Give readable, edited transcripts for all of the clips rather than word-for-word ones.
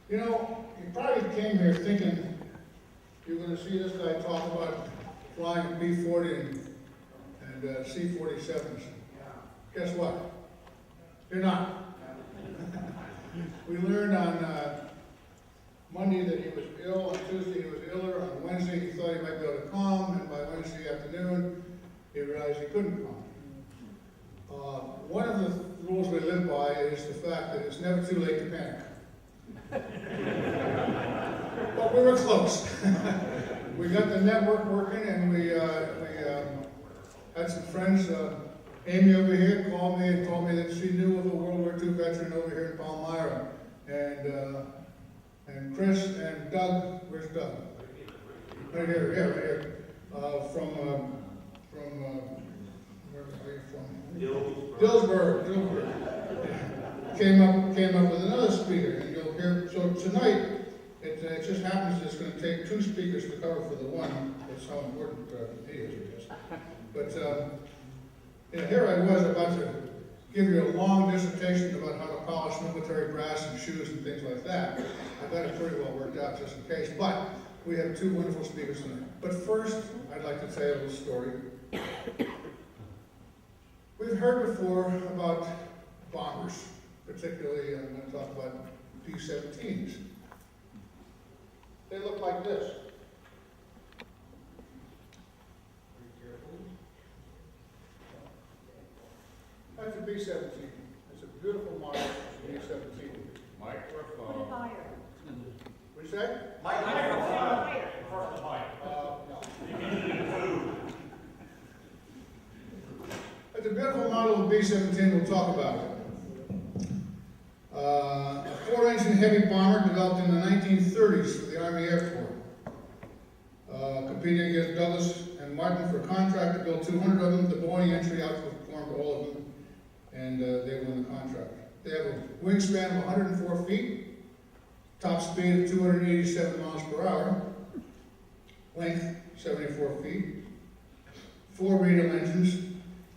You know, you probably came here thinking you're going to see this guy talk about flying B-40 and C-47s. Guess what? You're not. We learned on Monday that he was ill, on Tuesday he was iller, on Wednesday he thought he might be able to come, and by Wednesday afternoon he realized he couldn't come. One of the rules we live by is the fact that it's never too late to panic. But we were close. We got the network working, and we had some friends. Amy over here called me and told me that she knew of a World War II veteran over here in Palmyra. And Chris and Doug, where's Doug? Right here, yeah, right here. From where are you from? Dillsburg. Came up with another speaker, and you'll hear. So tonight, it just happens that it's going to take two speakers to cover for the one. That's how important he is, I guess. But here I was about to give you a long dissertation about how to polish military brass and shoes and things like that. I got it pretty well worked out just in case. But we have two wonderful speakers tonight. But first, I'd like to tell you a little story. We've heard before about bombers, particularly I'm going to talk about B-17s. They look like this. That's a B-17. It's a beautiful model B-17. Microphone. What do you say? Microphone. No. It's a beautiful model of B-17. We'll talk about it. A 4-engine heavy bomber developed in the 1930s for the Army Air Corps. Competing against Douglas and Martin for a contract to build 200 of them. The Boeing entry outperformed all of them, and they won the contract. They have a wingspan of 104 feet, top speed of 287 miles per hour, length 74 feet, 4 radial engines,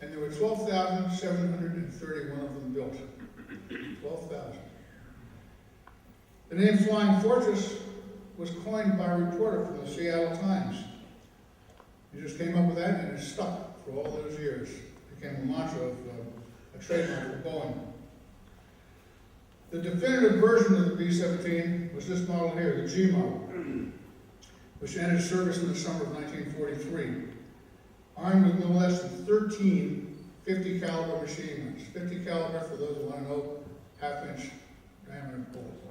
and there were 12,731 of them built. 12,000. The name Flying Fortress was coined by a reporter from the Seattle Times. He just came up with that, and it stuck for all those years. It became a mantra of a trademark for Boeing. The definitive version of the B-17 was this model here, the G model, which entered service in the summer of 1943, armed with no less than 13 50 caliber machine guns. 50 caliber, for those who want to know, half-inch diameter bullets,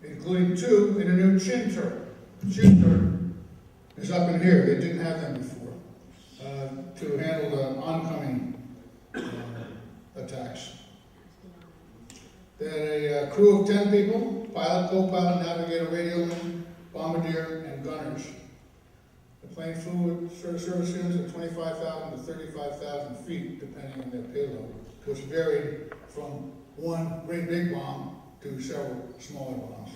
including 2 in a new chin turret. The chin turret is up in here. They didn't have them before to handle the oncoming attacks. They had a crew of 10 people: pilot, co-pilot, navigator, radioman, bombardier, and gunners. The plane flew with service units of 25,000 to 35,000 feet, depending on their payload, which varied from one great big bomb to several smaller bombs.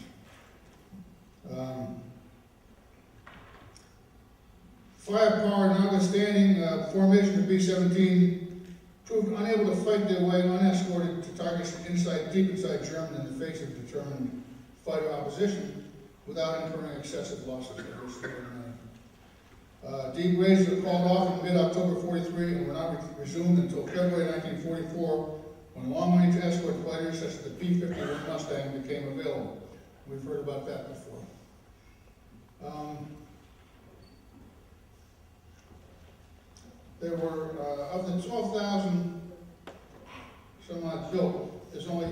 Firepower notwithstanding, formation of B-17 proved unable to fight their way unescorted to targets deep inside Germany in the face of determined fighter opposition without incurring excessive losses. Deep raids were called off in mid-October 43 and were not resumed until February 1944, when long-range escort fighters such as the P-51 Mustang became available. We've heard about that before. There were, of the 12,000 some odd built, there's only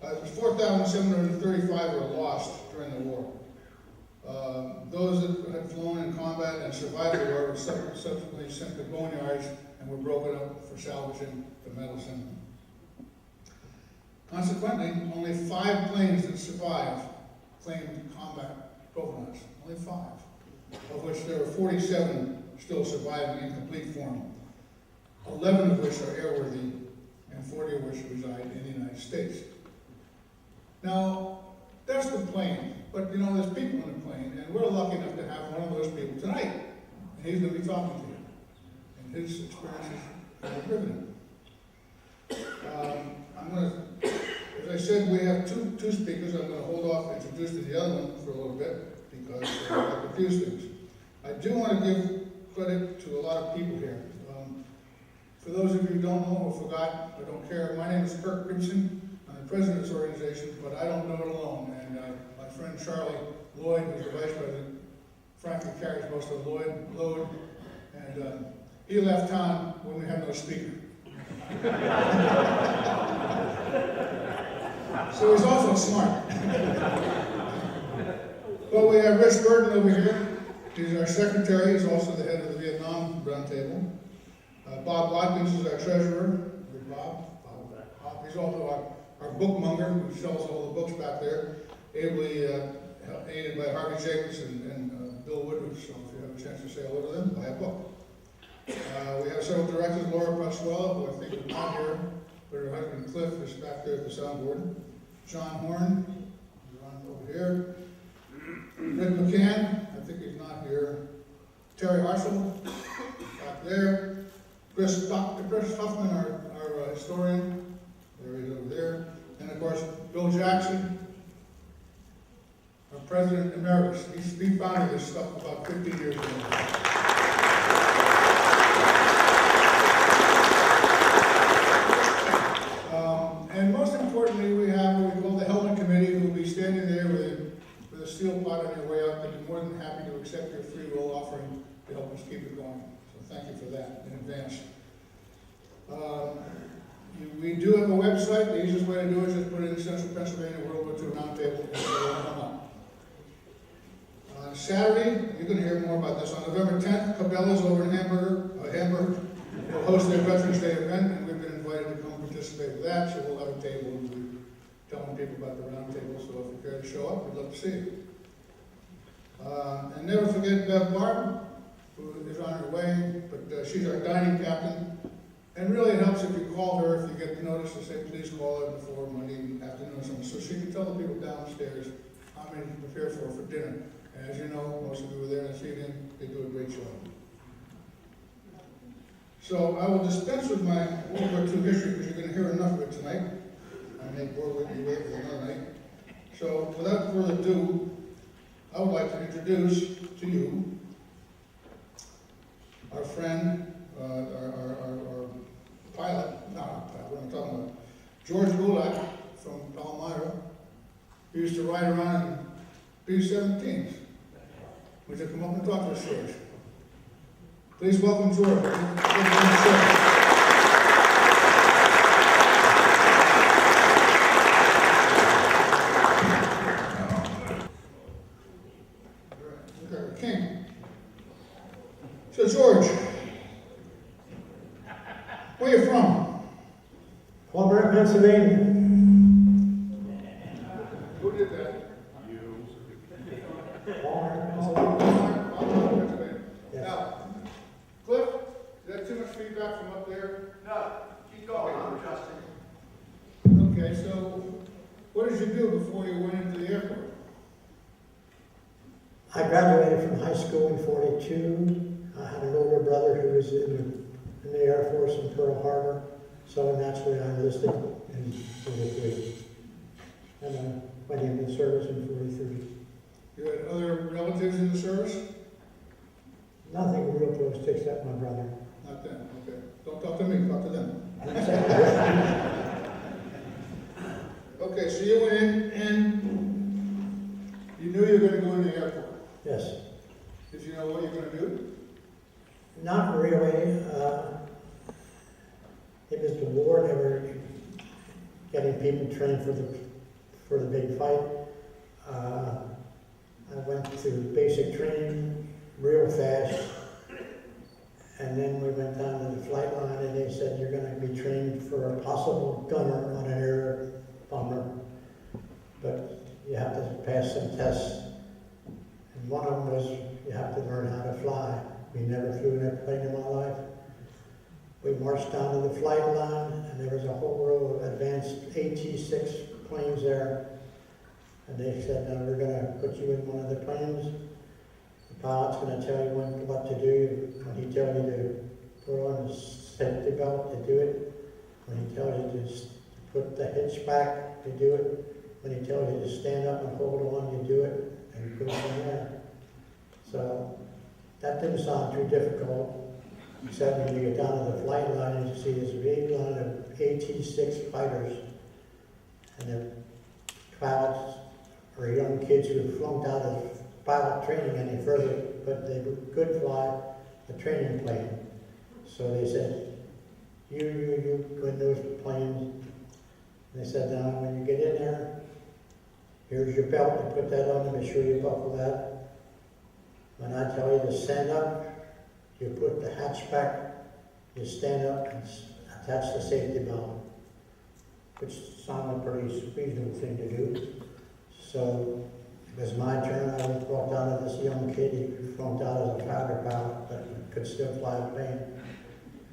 4,735 were lost during the war. Those that had flown in combat and survived the war were subsequently sent to boneyards and were broken up for salvaging the metals in them. Consequently, only 5 planes that survived claimed combat provenance. Only 5, of which there were 47 still surviving in complete form, 11 of which are airworthy, and 40 of which reside in the United States. Now, that's the plane, but you know, there's people in the plane, and we're lucky enough to have one of those people tonight, and he's going to be talking to you, and his experiences are riveting. I'm going to, as I said, we have two speakers. I'm gonna hold off introducing the other one for a little bit because I confuse things. I do want to give credit to a lot of people here. For those of you who don't know or forgot, I don't care, my name is Kirk Gibson. I'm the president of this organization, but I don't know it alone. And my friend Charlie Lloyd, who's the vice president, frankly carries most of the load. And he left town when we had no speaker. So he's also smart. But we have Rich Burton over here. He's our secretary. He's also the head of the Vietnam Roundtable. Bob Watkins is our treasurer. Bob. He's also our bookmonger who sells all the books back there, ably aided by Harvey Jacobs and Bill Woodruff. So if you have a chance to say hello to them, buy a book. We have several directors, Laura Pasquale, who I think is not here, but her husband Cliff is back there at the soundboard. John Horn, over here. Rick McCann, I think he's not here. Terry Marshall, back there. Dr. Chris Huffman, our historian, there he is over there. And of course, Bill Jackson, our president emeritus. He founded this stuff about 15 years ago. And most importantly, we have what we call the Helmet Committee, who will be standing there with a steel pot on your way out. They'll be more than happy to accept your free will offering to help us keep it going. So thank you for that in advance. We do have a website. The easiest way to do it is just put in Central Pennsylvania World War II Roundtable and it'll come up. On Saturday, you're going to hear more about this. On November 10th, Cabela's over in Hamburg will host their Veterans Day event, and we've been invited to come participate with that, so we'll have a table and we'll be telling people about the roundtable, so if you care to show up, we'd love to see you. And never forget Bev Barb, who is on her way, but she's our dining captain. And really it helps if you call her, if you get the notice to say, please call her before Monday afternoon or something, so she can tell the people downstairs how many to prepare for dinner. And as you know, most of you were there this evening, they do a great job. So I will dispense with my World War II history because you're going to hear enough of it tonight. I may bore with you wait for another night. So without further ado, I would like to introduce to you our friend, our pilot, what I'm talking about, George Gulac from Palmyra. He used to ride around in B-17s. Would you come up and talk to us, George? Please welcome George. Okay, King. So George, where are you from? Palmyra, Pennsylvania. Who did that? Palmyra, Pennsylvania. Yes. Now, Cliff, is that too much feedback from up there? No, keep going, I'm adjusting. Okay, so what did you do before you went into the airport? I graduated from high school in '42. I had an older brother who was in the Air Force in Pearl Harbor, so naturally I enlisted in '43. And I went into service in '43. You had other relatives in the service? Nothing real close to except my brother. Not them, okay. Don't talk to me, talk to them. Okay, so you went in and you knew you were going to go in the airport. Yes. Did you know what you were going to do? Not really. It was the war. They were getting people trained for the big fight. I went to basic training real fast, and then we went down to the flight line, and they said you're going to be trained for a possible gunner on an air bomber, but you have to pass some tests. And one of them was you have to learn how to fly. We never flew an airplane in my life. We marched down to the flight line, and there was a whole row of advanced AT-6 planes there. And they said, now we're going to put you in one of the planes. The pilot's going to tell you what to do. When he tells you to put on the safety belt, to do it. When he tells you to put the hitch back, you do it. When he tells you to stand up and hold on, you do it, and go from there. So that didn't sound too difficult, except when you get down to the flight line and you see this big line of AT-6 fighters, and the pilots or young kids who flunked out of pilot training any further, but they could fly a training plane. So they said, you go in those planes. They said, now when you get in there, here's your belt, you put that on and be sure you buckle that. When I tell you to stand up, you put the hatch back, you stand up and attach the safety belt, which sounded a pretty reasonable thing to do. So it was my turn. I walked down to this young kid. He flunked out as a fighter pilot, but could still fly a plane.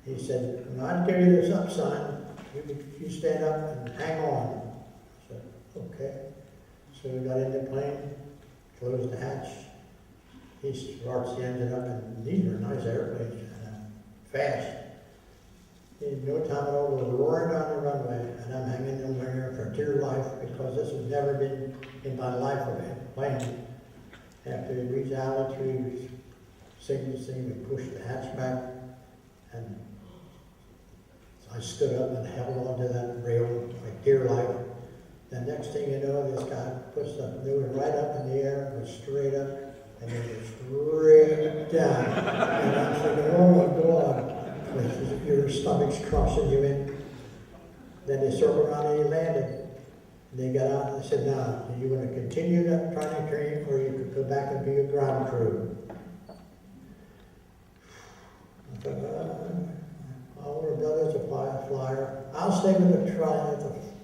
He said, "When I give you this up, son, you stand up and hang on." I said, "Okay." So we got in the plane, closed the hatch. He starts the engine up, and these were nice airplanes, fast. In no time at all, we're roaring down the runway, and I'm hanging in there for dear life because this has never been in my life of a plane. After we reached altitude, signal thing, we pushed the hatch back, and I stood up and held onto that rail like dear life. The next thing you know, this guy puts the they were right up in the air, was straight up, and then straight down. And I'm thinking, oh my God. Your stomach's crossing you in. Then they circled around and he landed. They got out and they said, "Now, do you want to continue that trying to train, or you could go back and be a ground crew?" I thought, my older brother's a flyer. I'll stay with the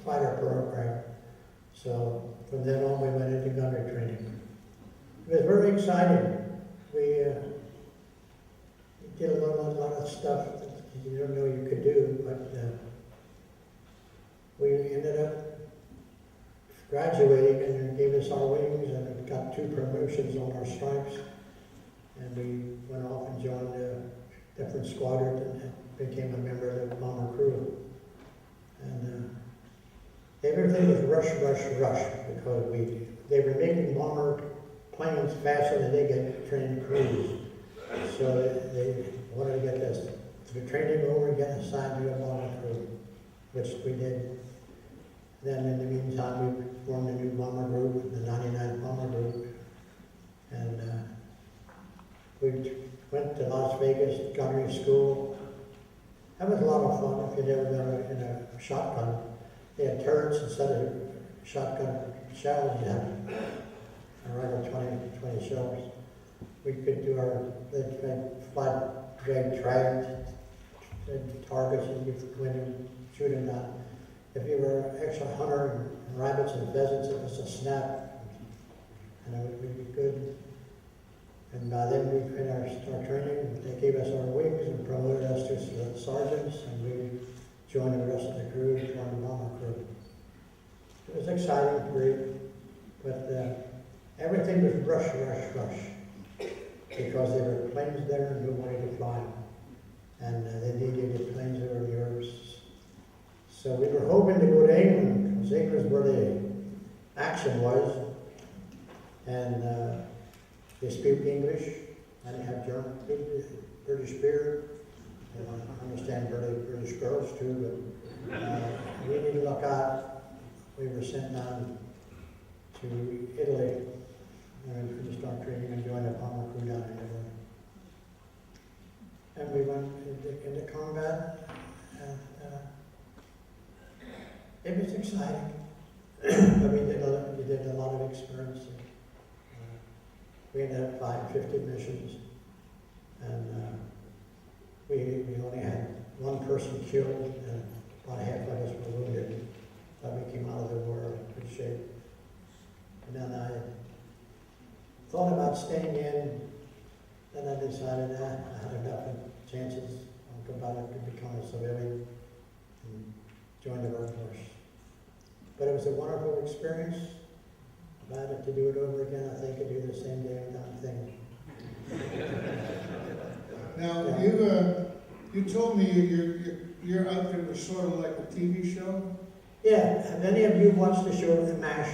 fighter program. So from then on, we went into gunnery training. It was very exciting. We did a lot of stuff that you don't know you could do, but we ended up graduating, and they gave us our wings, and we got 2 promotions on our stripes, and we went off and joined a different squadron and became a member of the bomber crew. And everything was rush, because they were making bomber planes faster than they get trained crews. So they wanted to get this the training over and get assigned to a bomber crew, which we did. Then in the meantime, we formed a new bomber group, the 99th Bomber Group, and we went to Las Vegas gunnery school. That was a lot of fun if you'd ever been in a shotgun. They had turrets instead of shotgun shells. You had a regular 20 shells. We could do they'd fly drag targets, and you could go in and shoot them down. If you were an extra hunter and rabbits and pheasants, it was a snap, and it would be good. And by then we finished our training. They gave us our wings and promoted us to sergeants, and we joined the rest of the crew and formed the bomber crew. It was exciting, great, but everything was rush, because there were planes there and nobody to fly them. And they needed the planes that were yours. So we were hoping to go to England, because England's where the action was. And they speak English, and they have German, British beer. I understand British girls too, but we didn't look out. We were sent down to Italy, and we finished our training and joined a bomber crew down in Italy. And we went into combat, and it was exciting. But we did a lot of experience. We ended up flying 50 missions, and we only had 1 person killed, and about half of us were wounded. But we came out of the war in good shape. And then I thought about staying in. Then I decided I had enough chances. I'll go back to become a civilian and join the Air Force. But it was a wonderful experience. If I had to do it over again, I think I'd do the same damn thing. Now, Yeah. you told me your outfit was sort of like a TV show. Yeah, have any of you watched the show The MASH?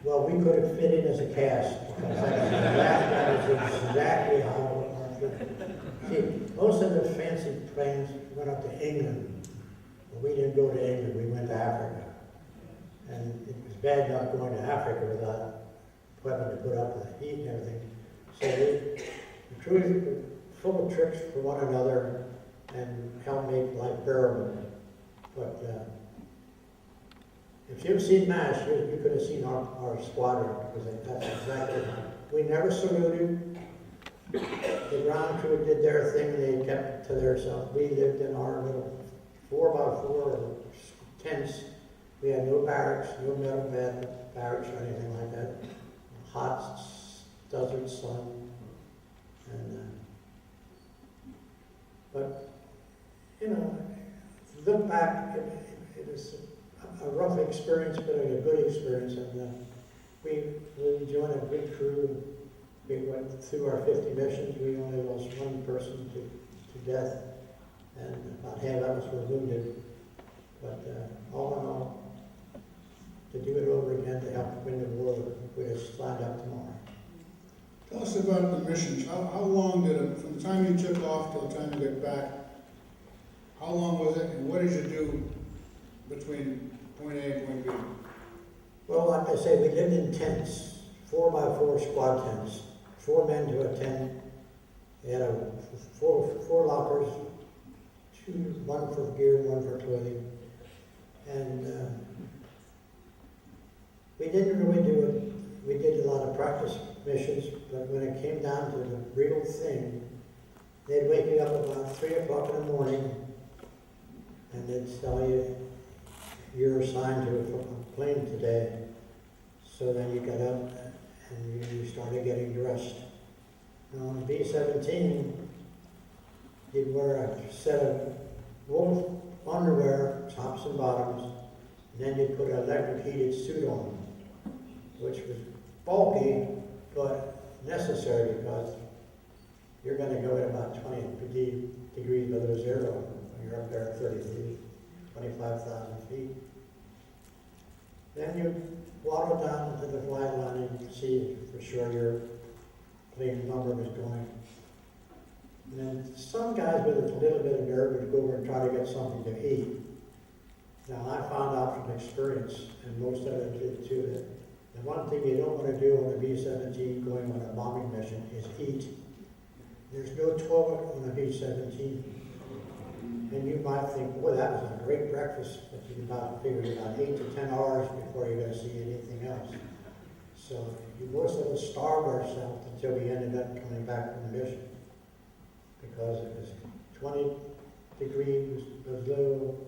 Well, we could have fit in as a cast, because that is exactly how it see, most of the fancy planes went up to England, but we didn't go to England, we went to Africa. And it was bad enough going to Africa without having to put up with the heat and everything. So we truly were full of tricks for one another and helped make life bearable. But if you've seen MASH, you could have seen our squadron, because that's exactly, we never saluted. The ground crew did their thing, they kept to themselves. We lived in our little 4x4 tents. We had no barracks, no metal barracks or anything like that. Hot desert sun. And, but, you know, to look back, it was a rough experience, but a good experience. And we joined a good crew. We went through our 50 missions. We only lost one person to death, and about half of us were wounded. But all in all, to do it over again to help win the war, we just signed up tomorrow. Tell us about the missions. How long did it, from the time you took off till the time you got back, how long was it, and what did you do between point A and point B? Well, like I say, we lived in tents, 4x4 squad tents, 4 men to a tent. They had four lockers, one for gear, one for clothing. And we didn't really do it. We did a lot of practice missions, but when it came down to the real thing, they'd wake you up about 3 o'clock in the morning, and they'd tell you you're assigned to a plane today. So then you got up and you started getting dressed. Now on a B-17, you'd wear a set of wool underwear, tops and bottoms, and then you'd put an electric heated suit on, which was bulky, but necessary, because you're going to go at about 20 degrees below zero when you're up there at 30 feet, 25,000 feet. Then you waddle down to the flight line and see for sure your plane number was going. And then some guys with a little bit of nerve would go over and try to get something to eat. Now I found out from experience, and most of it did too, that the one thing you don't want to do on a B-17 going on a bombing mission is eat. There's no toilet on a B-17. And you might think, boy, that was a great breakfast, but you figure about 8 to 10 hours before you're going to see anything else. So most of us starved ourselves until we ended up coming back from the mission, because it was 20 degrees below.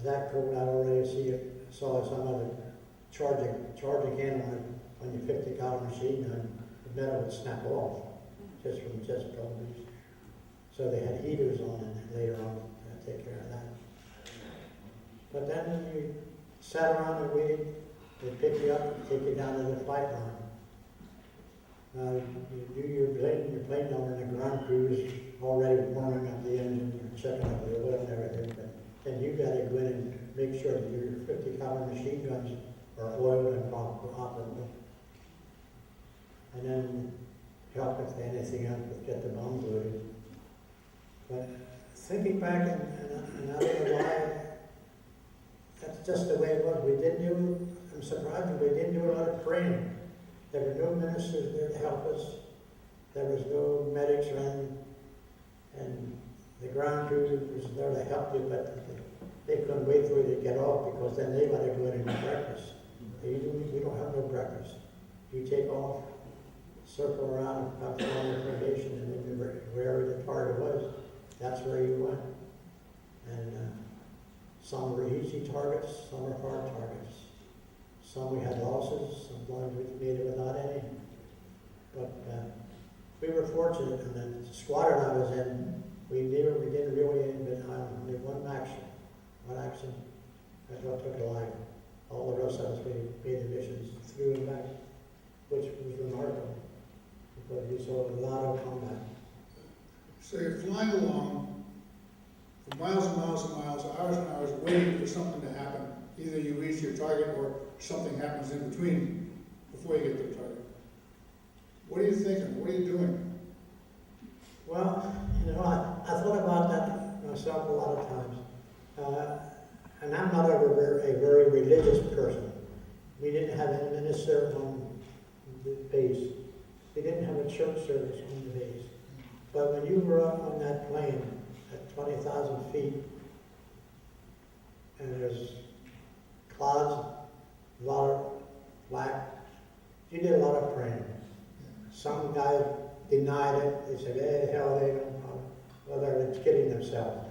Zach cold out already. Saw some of the charging in on your 50 caliber machine gun, the metal would snap off just from chest coldness. So they had heaters on it later on to take care of that. But then you sat around and waited. They'd pick you up and take you down to the flight line. Now you do your plane number, and the ground crew is already warming up the engine and checking up the oil and everything. But then you got to go in and make sure that your 50 caliber machine guns are oiled and operable. And then help if anything else would get the bombs loaded. But thinking back, and I don't know why, that's just the way it was. I'm surprised we didn't do a lot of praying. There were no ministers there to help us. There was no medics around, and the ground crew was there to help you, but they couldn't wait for you to get off, because then they let you go in and eat breakfast. We don't have no breakfast. You take off, circle around about the formation, and then wherever the target was, that's where you went. And some were easy targets, some were hard targets. Some we had losses, sometimes we made it without any. But we were fortunate, and the squadron I was in, we didn't really end only one action. That's what took a life. All the rest of us, we made the missions through and back, which was remarkable, because we saw a lot of combat. So you're flying along for miles and miles and miles, hours and hours, waiting for something to happen. Either you reach your target or something happens in between before you get to the target. What are you thinking? What are you doing? Well, I thought about that myself a lot of times. And I'm not a very religious person. We didn't have any minister on the base. We didn't have a church service on the base. But when you were up on that plane at 20,000 feet, and there's clouds, a lot of black, you did a lot of praying. Some guy denied it. They said, hey, hell, they don't know. Well, they're kidding themselves.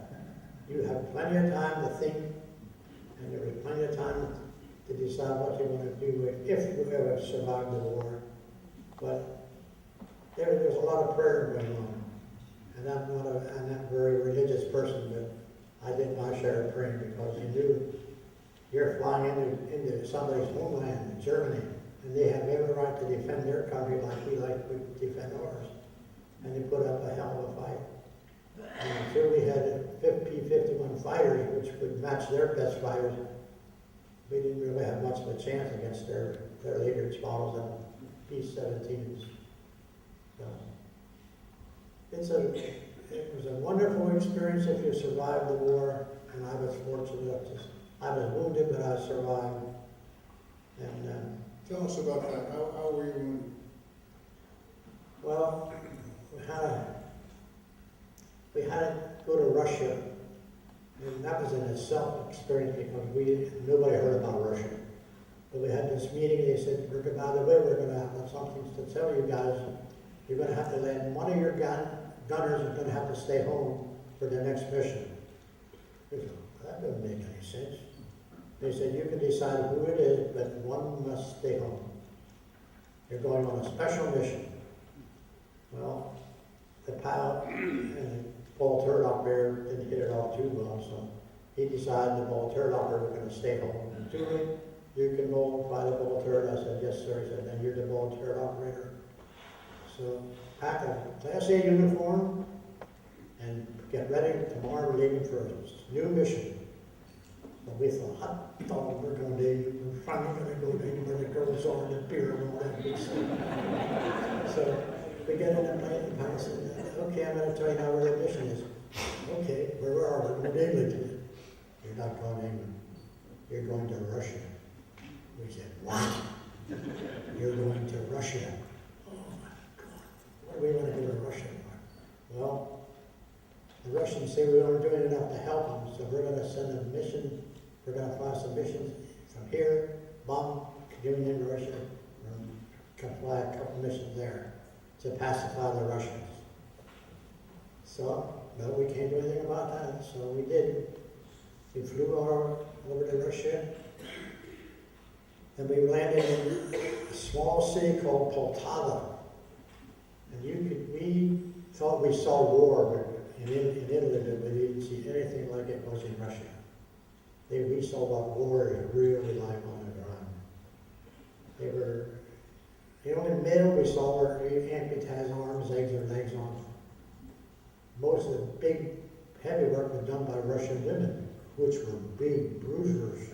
You have plenty of time to think, and there was plenty of time to decide what you want to do if you ever survive the war. But there's a lot of prayer going on. And I'm not a very religious person, but I did my share of praying because you knew you're flying into somebody's homeland, Germany, and they have every right to defend their country like we defend ours. And they put up a hell of a fight. And until we had P-51 fighters, which would match their best fighters, we didn't really have much of a chance against their later models and P-17s. So it was a wonderful experience if you survived the war, and I was fortunate. I was wounded, but I survived. And Tell us about that. How were you wounded? well, we had to go to Russia, and that was in itself an experience because nobody heard about Russia. But we had this meeting. They said, by the way, we're going to have something to tell you guys. You're going to have to land one of your gunners is going to have to stay home for the next mission. We said, that doesn't make any sense. They said, you can decide who it is, but one must stay home. You're going on a special mission. Well, the pilot and the ball turret operator didn't hit it off too well, so he decided the ball turret operator was going to stay home. And Julie, you can fly the ball turret. I said, yes, sir. He said, then you're the ball turret operator. So pack a Class A uniform and get ready. Tomorrow we're leaving for a new mission. But we thought, hot dog, we're finally going to go to where the girls are and the beer and all that good stuff. So we get in the plane and pilot said, okay, I'm going to tell you now where the mission is. Okay, where are we? We're going to England. You're not going to England. You're going to Russia. We said, what? You're going to Russia. What do we want to go to Russia for? Well, the Russians say we aren't doing enough to help them, so we're going to send a mission. We're going to fly some missions from here, bomb, getting into Russia, and fly a couple missions there to pacify the Russians. So, no, we can't do anything about that, so we did. We flew over to Russia, and we landed in a small city called Poltava. And we thought we saw war, but in Italy, we didn't see anything like it was in Russia. We saw what war is really like on the ground. The only men we saw were amputated arms, legs, or legs on. Most of the big, heavy work was done by Russian women, which were big bruisers.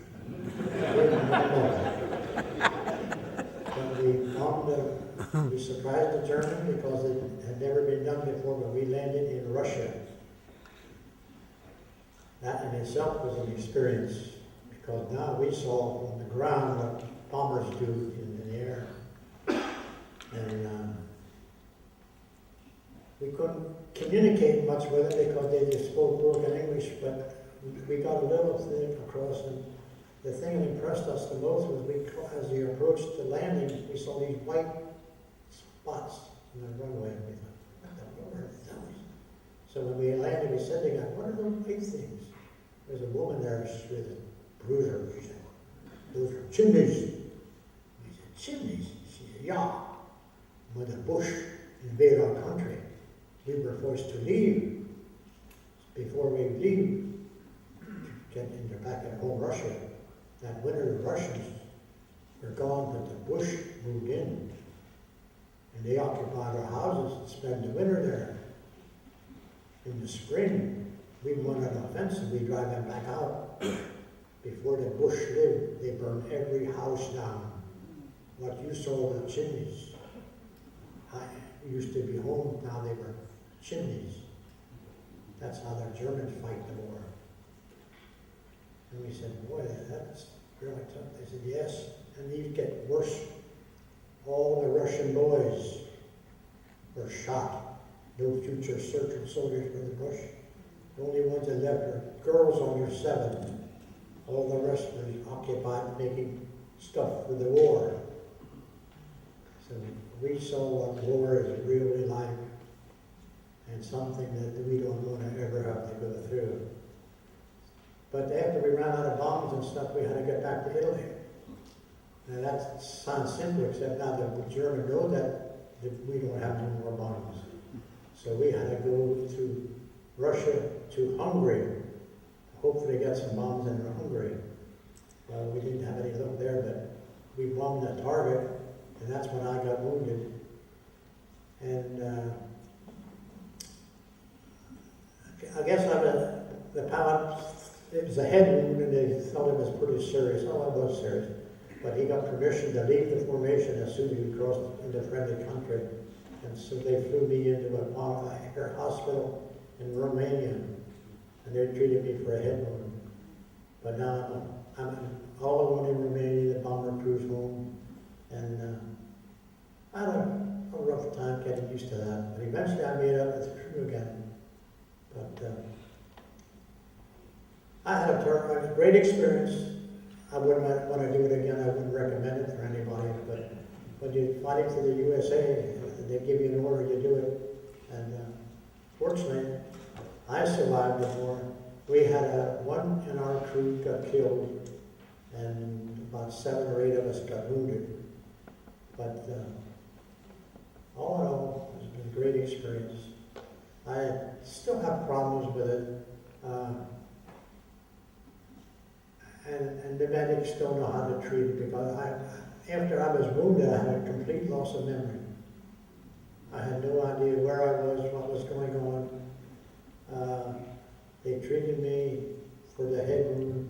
But we surprised the Germans because it had never been done before, but we landed in Russia. That in itself was an experience, because now we saw on the ground what bombers do in the air. And we couldn't communicate much with them because they just spoke broken English, but we got a little thing across. And the thing that impressed us the most was as we approached the landing, we saw these white spots on the runway. And we thought, what the Lord is those? So when we landed, we said to God, what are those big things? There's a woman there with a bruiser. She said, those are chimneys. We said, chimneys? She said, yeah. When the Bush invaded our country, we were forced to leave. Before we leave, get back in home Russia, that winter the Russians were gone, but the Bush moved in. And they occupied our houses and spent the winter there. In the spring, we went on the fence and we drive them back out. Before the Bush lived, they burned every house down. What you saw were chimneys. I used to be home, now they were chimneys. That's how the Germans fight the war. And we said, boy, that's really tough. They said, yes, and these get worse. All the Russian boys were shot. No future soldiers for the Bush. The only ones that left were girls under 7. All the rest were occupied making stuff for the war. So we saw what war is really like, and something that we don't want to ever have to go through. But after we ran out of bombs and stuff, we had to get back to Italy. Now that sounds simple, except now the Germans know that we don't have no more bombs. So we had to go through Russia to Hungary, hopefully get some bombs in Hungary. Well, we didn't have any luck there, but we bombed a target, and that's when I got wounded. And I guess it was a head wound, and they thought it was pretty serious. Oh, it was serious. But he got permission to leave the formation as soon as we crossed into friendly country. And so they flew me into a air hospital in Romania, and they treated me for a head wound. But now I'm all alone in Romania, the bomber crews home, and I had a rough time getting used to that. But eventually I made up with the crew again. But I had a great experience. I wouldn't want to do it again. I wouldn't recommend it for anybody. But when you're fighting for the USA, they give you an order, you do it. And fortunately, I survived the war. We had one in our crew got killed, and about 7 or 8 of us got wounded. But all in all, it's been a great experience. I still have problems with it. And the medics don't know how to treat it, because after I was wounded, I had a complete loss of memory. I had no idea where I was, what was going on. They treated me for the head wound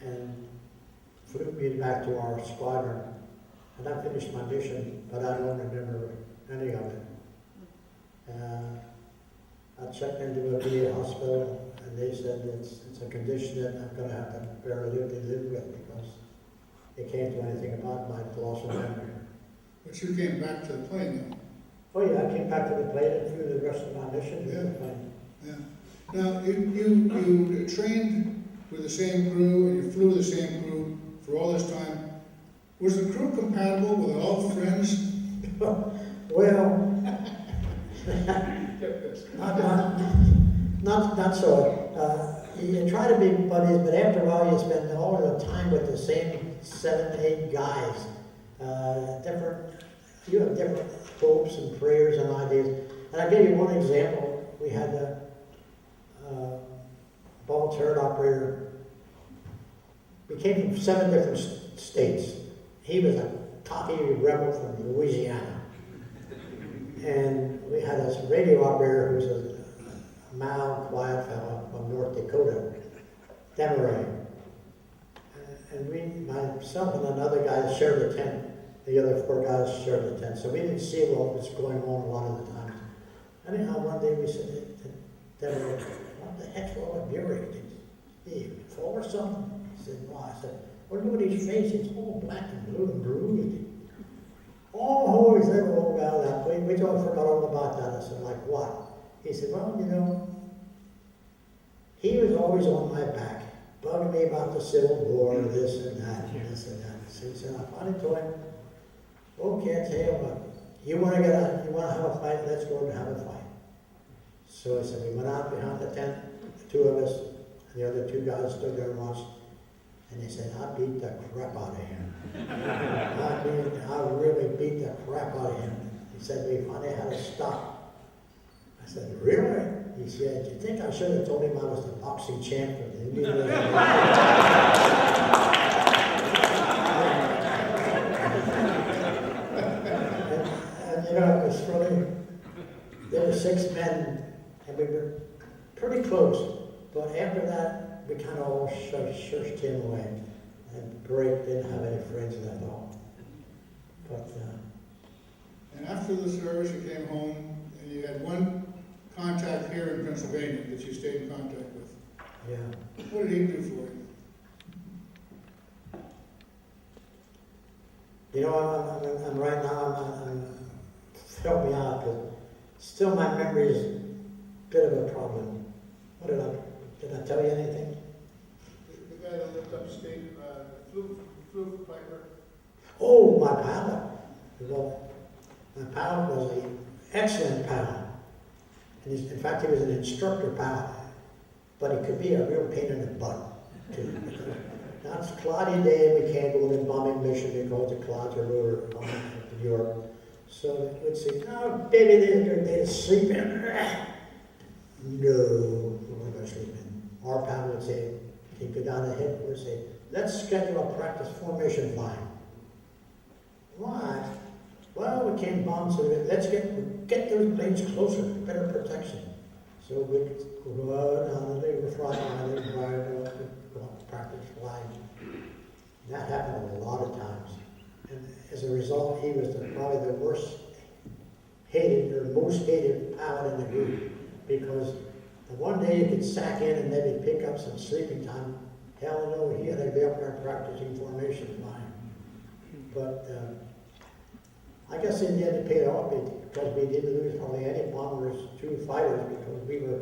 and flew me back to our squadron. And I finished my mission, but I don't remember any of it. I checked into a VA hospital, and they said it's a condition that I'm going to have to barely live with, because they can't do anything about my loss of memory. But you came back to the plane though. Oh yeah, I came back to the plane and flew the rest of my mission with the plane. Yeah. Now, you trained with the same crew, and you flew with the same crew for all this time. Was the crew compatible? Were they all friends? Well, not so. You try to be buddies, but after a while you spend all the time with the same 7, 8 guys. You have different hopes and prayers and ideas. And I'll give you one example. We had a ball turret operator. We came from 7 different states. He was a cocky rebel from Louisiana. And we had a radio operator who was a mild, quiet fellow from North Dakota, Demeray. And myself and another guy shared the tent. The other 4 guys shared the tent. So we didn't see what was going on a lot of the times. Anyhow, one day we said to Demeray, what the heck's wrong with Gulac? Did he fall or something? He said, why? I said, well, look at his face. It's all black and blue and bruised. Oh, he said, oh, well, we don't forget all about that. I said, like what? He said, well, he was always on my back, bugging me about the Civil War, this and that, and this and that. So he said, I finally told him, okay, I tell you what, you want to have a fight, let's go and have a fight. So I said, we went out behind the tent, the 2 of us, and the other 2 guys stood there and watched. And he said, I beat the crap out of him. I really beat the crap out of him. He said, we finally had to stop. I said, really? He said, do you think I should have told him I was the boxing champ of the Indian Reservation? and it was funny. There were 6 men, and we were pretty close. that, we kind of all shushed him away. And Drake didn't have any friends left all. But, And after the service, you came home, and you had one contact here in Pennsylvania that you stayed in contact with. yeah. What did he do for you? You know, I'm right now, help me out, but still my memory is a bit of a problem. What did I tell you anything? The guy that lived upstate, flew Piper. Oh, my pilot. Well, my pilot was an excellent pilot. And in fact, he was an instructor pilot. But he could be a real pain in the butt, too. Now it's a cloudy day, we can't go on a bombing mission because the clouds are lower on New York. So we'd say, "Oh, baby, they're sleeping." No, we're not going to sleep in. Our pilot would say, he'd go down the head, would say, "Let's schedule a practice formation flying." Why? Well, we can't bomb, so let's get those planes closer, better protection. So we'd go out on the river island, go out to practice flying. That happened a lot of times. And as a result, he was probably the worst hated or most hated pilot in the group. Because the one day you could sack in and maybe pick up some sleeping time. Hell no, he had to be up there practicing formation flying. But I guess in the end it paid off because we didn't lose probably any bombers, 2 fighters, because we were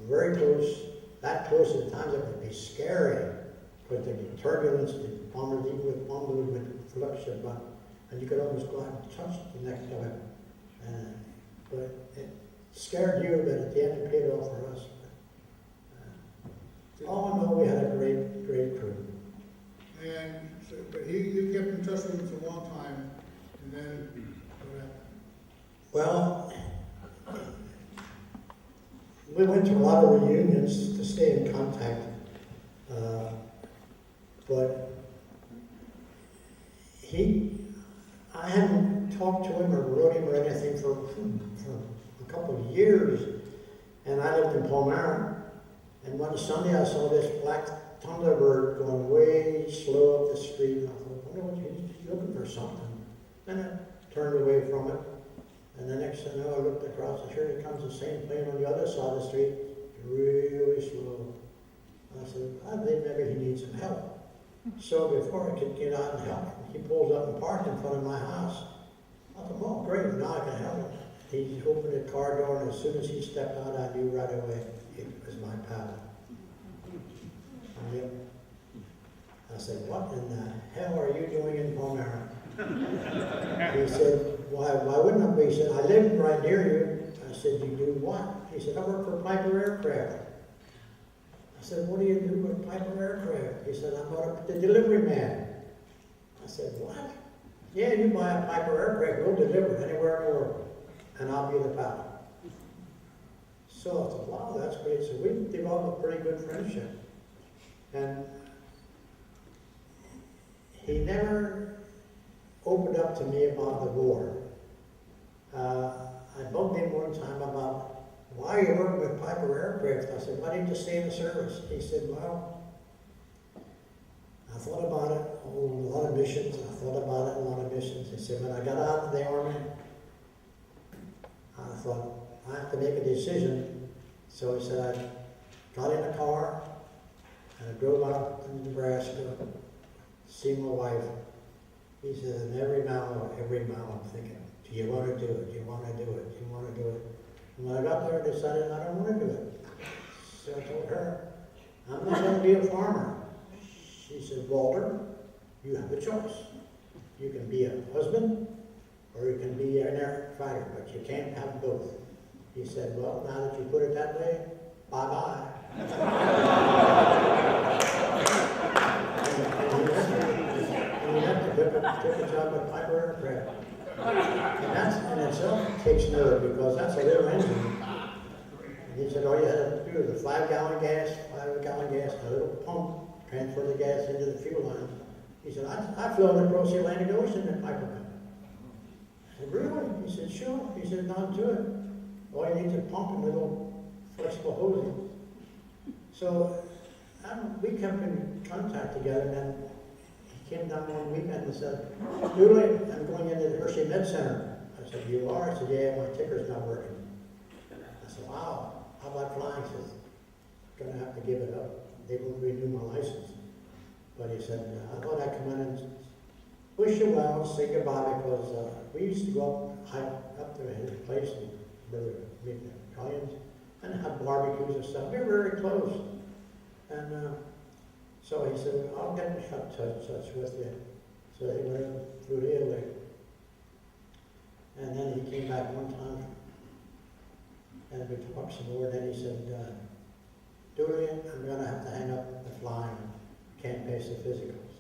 very close, that close at times it would be scary. Because the turbulence, the bombers, even with bombers would fluctuate, and you could almost go out and touch the next of it. But it scared you, but at the end it paid off for us. All in all, we had a great crew. And so, but you kept in touch with him for a long time, and then what happened? Well, we went to a lot of reunions to stay in contact, but I hadn't talked to him or wrote him or anything for a couple of years, and I lived in Palmyra, and one Sunday I saw this black thunderbird going way slow up the street, and I thought, oh, he's looking for something. And I turned away from it, and the next thing I know, I looked across, and sure, here comes the same plane on the other side of the street, really slow. I said, I think maybe he needs some help. So before I could get out and help him, he pulls up and parked in front of my house. I thought, oh, great, now I can help him. He opened the car door, and as soon as he stepped out, I knew right away it was my pilot. Yep. I said, what in the hell are you doing in Palmyra? He said, why wouldn't I be? He said, I live right near you. I said, you do what? He said, I work for Piper Aircraft. I said, what do you do with Piper Aircraft? He said, I'm the delivery man. I said, what? Yeah, you buy a Piper Aircraft, we'll deliver anywhere in the world, and I'll be the pilot. So I thought, wow, that's great. So we developed a pretty good friendship. And he never opened up to me about the war. I bugged him one time about, why are you working with Piper Aircraft? I said, why didn't you stay in the service? He said, well, I thought about it, a lot of missions. I thought about it, a lot of missions. He said, when I got out of the Army, I thought, I have to make a decision. So he said, I got in a car, and I drove out to Nebraska to see my wife. He said, and every mile I'm thinking, do you want to do it? Do you want to do it? Do you want to do it? And when I got there, I decided I don't want to do it. So I told her, I'm not going to be a farmer. She said, Walter, you have a choice. You can be a husband, or you can be an air fighter, but you can't have both. He said, well, now that you put it that way, bye-bye. And he left took a job at Piper Aircraft. And that in itself takes nerve, because that's a little engine. And he said, all you had to do is a 5-gallon gas, and a little pump, transfer the gas into the fuel line. He said, I've flown across the Atlantic Ocean in Piper Company. I said, really? He said, sure. He said, now do it. All you need is a pump and a little flexible hosing. So we kept in contact together, and then he came down one weekend and said, Gulac, I'm going into the Hershey Med Center. I said, you are? I said, yeah, my ticker's not working. I said, wow, how about flying? He says, gonna have to give it up. They won't renew my license. But he said, I thought I'd come in and wish you well, say goodbye, because we used to go up to his place and meet the Italians and have barbecues and stuff. We were very close. And so he said, I'll get in touch with you. So he went through to Italy. And then he came back one time and we talked some more. Then he said, Julian, I'm going to have to hang up the flying. Can't pace the physicals.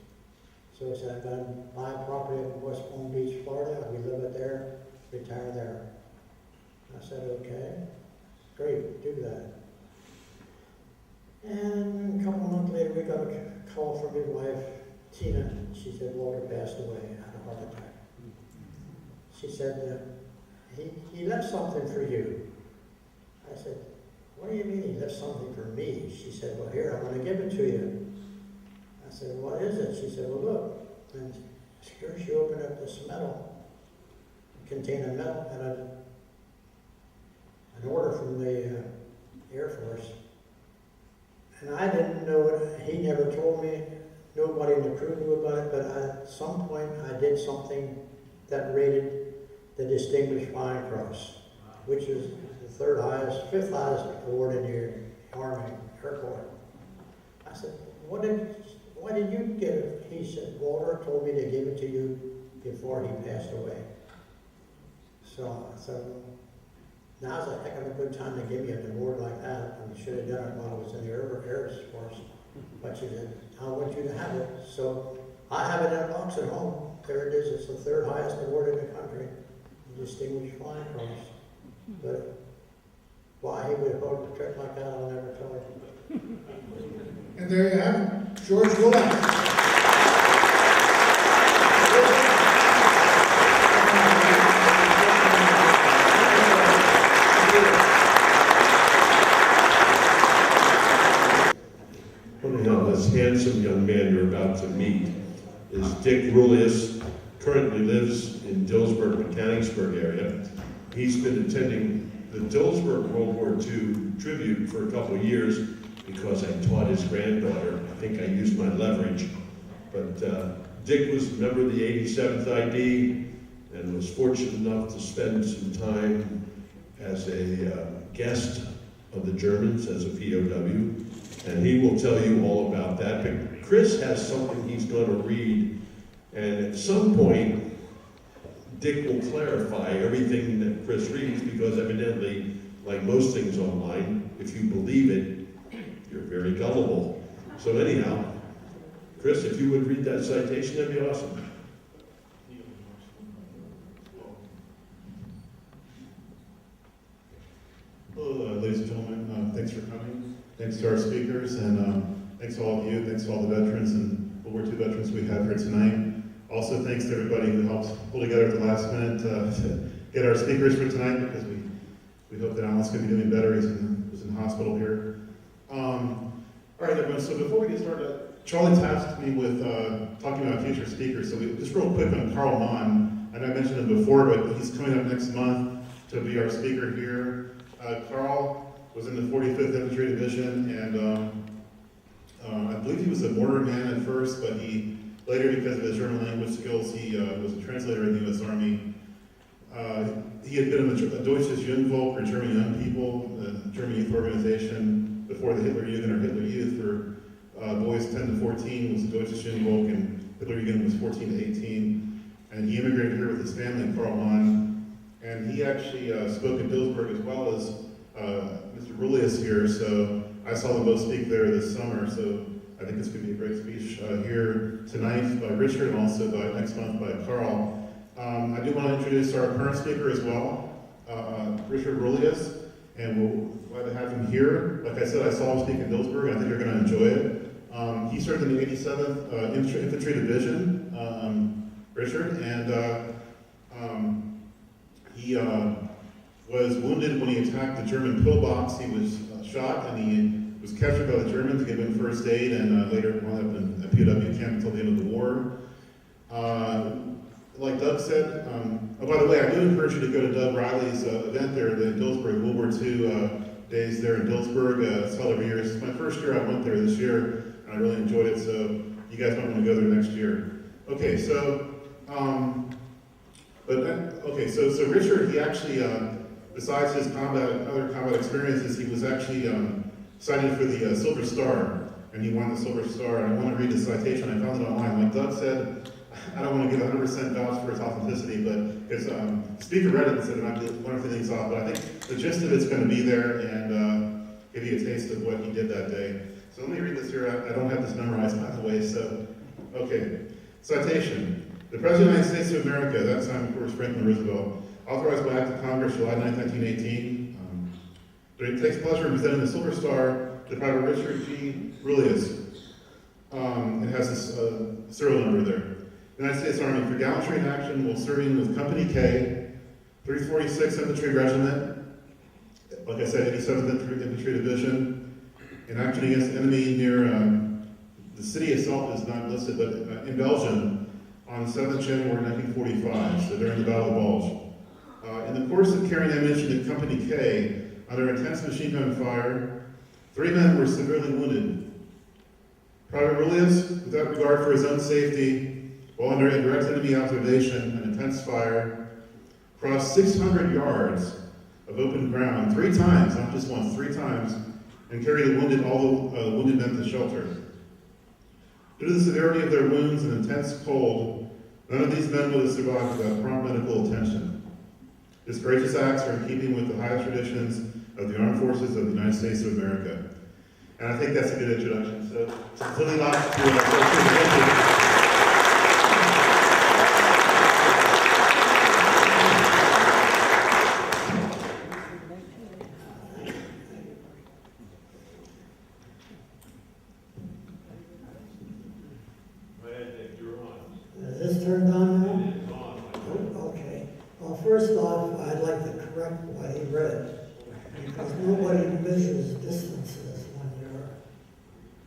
So he said, I'm going to buy a property up in West Palm Beach, Florida. We live it there, retire there. I said, okay, great, do that. And a couple of months later, we got a call from his wife, Tina. She said Walter passed away, had a heart attack. She said, he left something for you. I said, what do you mean he left something for me? She said, well, here, I'm going to give it to you. I said, what is it? She said, well, look. And here she opened up this metal, container metal, and an order from the Air Force. And I didn't know it. He never told me. Nobody in the crew knew about it, but at some point I did something that rated the Distinguished Flying Cross, which is the fifth highest award in your Army Air Corps. I said, why did you get it? He said, Walter told me to give it to you before he passed away. So I said, now's a heck of a good time to give me an award like that. I should have done it while I was in the Air Force. But she said, I want you to have it. So I have it in a box at home. There it is. It's the third highest award in the country, the Distinguished Flying Cross. But why he would hold a trick like that, I'll never tell you. And there you have it, George Gulac. This handsome young man you're about to meet is Dick Rulius, currently lives in Dillsburg, Mechanicsburg area. He's been attending the Dillsburg World War II tribute for a couple of years because I taught his granddaughter. I think I used my leverage. But Dick was a member of the 87th ID and was fortunate enough to spend some time as a guest of the Germans as a POW. And he will tell you all about that. But Chris has something he's going to read, and at some point, Dick will clarify everything that Chris reads, because evidently, like most things online, if you believe it, you're very gullible. So anyhow, Chris, if you would read that citation, that'd be awesome. Hello, ladies and gentlemen. Thanks for coming. Thanks to our speakers, and thanks to all of you. Thanks to all the veterans and World War II veterans we have here tonight. Also, thanks to everybody who helped pull together at the last minute to get our speakers for tonight, because we hope that Alan's going to be doing better. He's in hospital here. All right, everyone. So before we get started, Charlie tasked me with talking about future speakers. So just real quick on Carl Mann. I know I mentioned him before, but he's coming up next month to be our speaker here. Carl was in the 45th Infantry Division, and I believe he was a mortar man at first, but he later, because of his German language skills, he was a translator in the U.S. Army. He had been in the Deutsches Jungvolk, or German Young People, the German youth organization before the Hitlerjugend or Hitler Youth for boys 10 to 14 was the Deutsches Jungvolk, and Hitlerjugend was 14 to 18. And he immigrated here with his family, Carl Mann, and he actually spoke in Dillsburg as well as Mr. Rulius here, so I saw them both speak there this summer, so I think it's going to be a great speech here tonight by Richard, and also by next month by Carl. I do want to introduce our current speaker as well, Richard Rulius, and we're glad to have him here. Like I said, I saw him speak in Dillsburg, and I think you're going to enjoy it. He served in the 87th Infantry Division, Richard, and he was wounded when he attacked the German pillbox. He was shot, and was captured by the Germans, given first aid, and later wound up in a POW camp until the end of the war. Like Doug said, oh, by the way, I do encourage you to go to Doug Riley's event there, the Dillsburg World War II days there in Dillsburg. It's held every year. It's my first year I went there this year, and I really enjoyed it, so you guys might want to go there next year. Okay, so, so Richard, he actually, besides his other combat experiences, he was actually cited for the Silver Star, and he won the Silver Star. And I want to read the citation. I found it online. Like Doug said, I don't want to give 100% vouch for its authenticity, but his speaker read it and said it might be one of the things off. But I think the gist of it's going to be there and give you a taste of what he did that day. So let me read this here. I don't have this memorized, by the way. So, okay. Citation. The President of the United States of America, that time, of course, Franklin Roosevelt, authorized by Act of Congress, July 9, 1918. It takes pleasure in presenting the Silver Star to Private Richard G. Rulius. It has this serial number there. United States Army for gallantry in action while serving with Company K, 346th Infantry Regiment, like I said, 87th Infantry Division, in action against the enemy near the city itself is not listed, but in Belgium on 7th January 1945, so during the Battle of the Bulge. In the course of carrying ammunition to Company K, under intense machine gun fire, 3 men were severely wounded. Private Rulius, without regard for his own safety, while under direct enemy observation and intense fire, crossed 600 yards of open ground 3 times, not just once, 3 times, and carried all the wounded men to shelter. Due to the severity of their wounds and intense cold, none of these men would have survived without prompt medical attention. His courageous acts are in keeping with the highest traditions of the Armed Forces of the United States of America. And I think that's a good introduction. So, completely lost to Is this turned on now? Okay. Well, first off, I'd like to correct what he read, because nobody measures distances when you're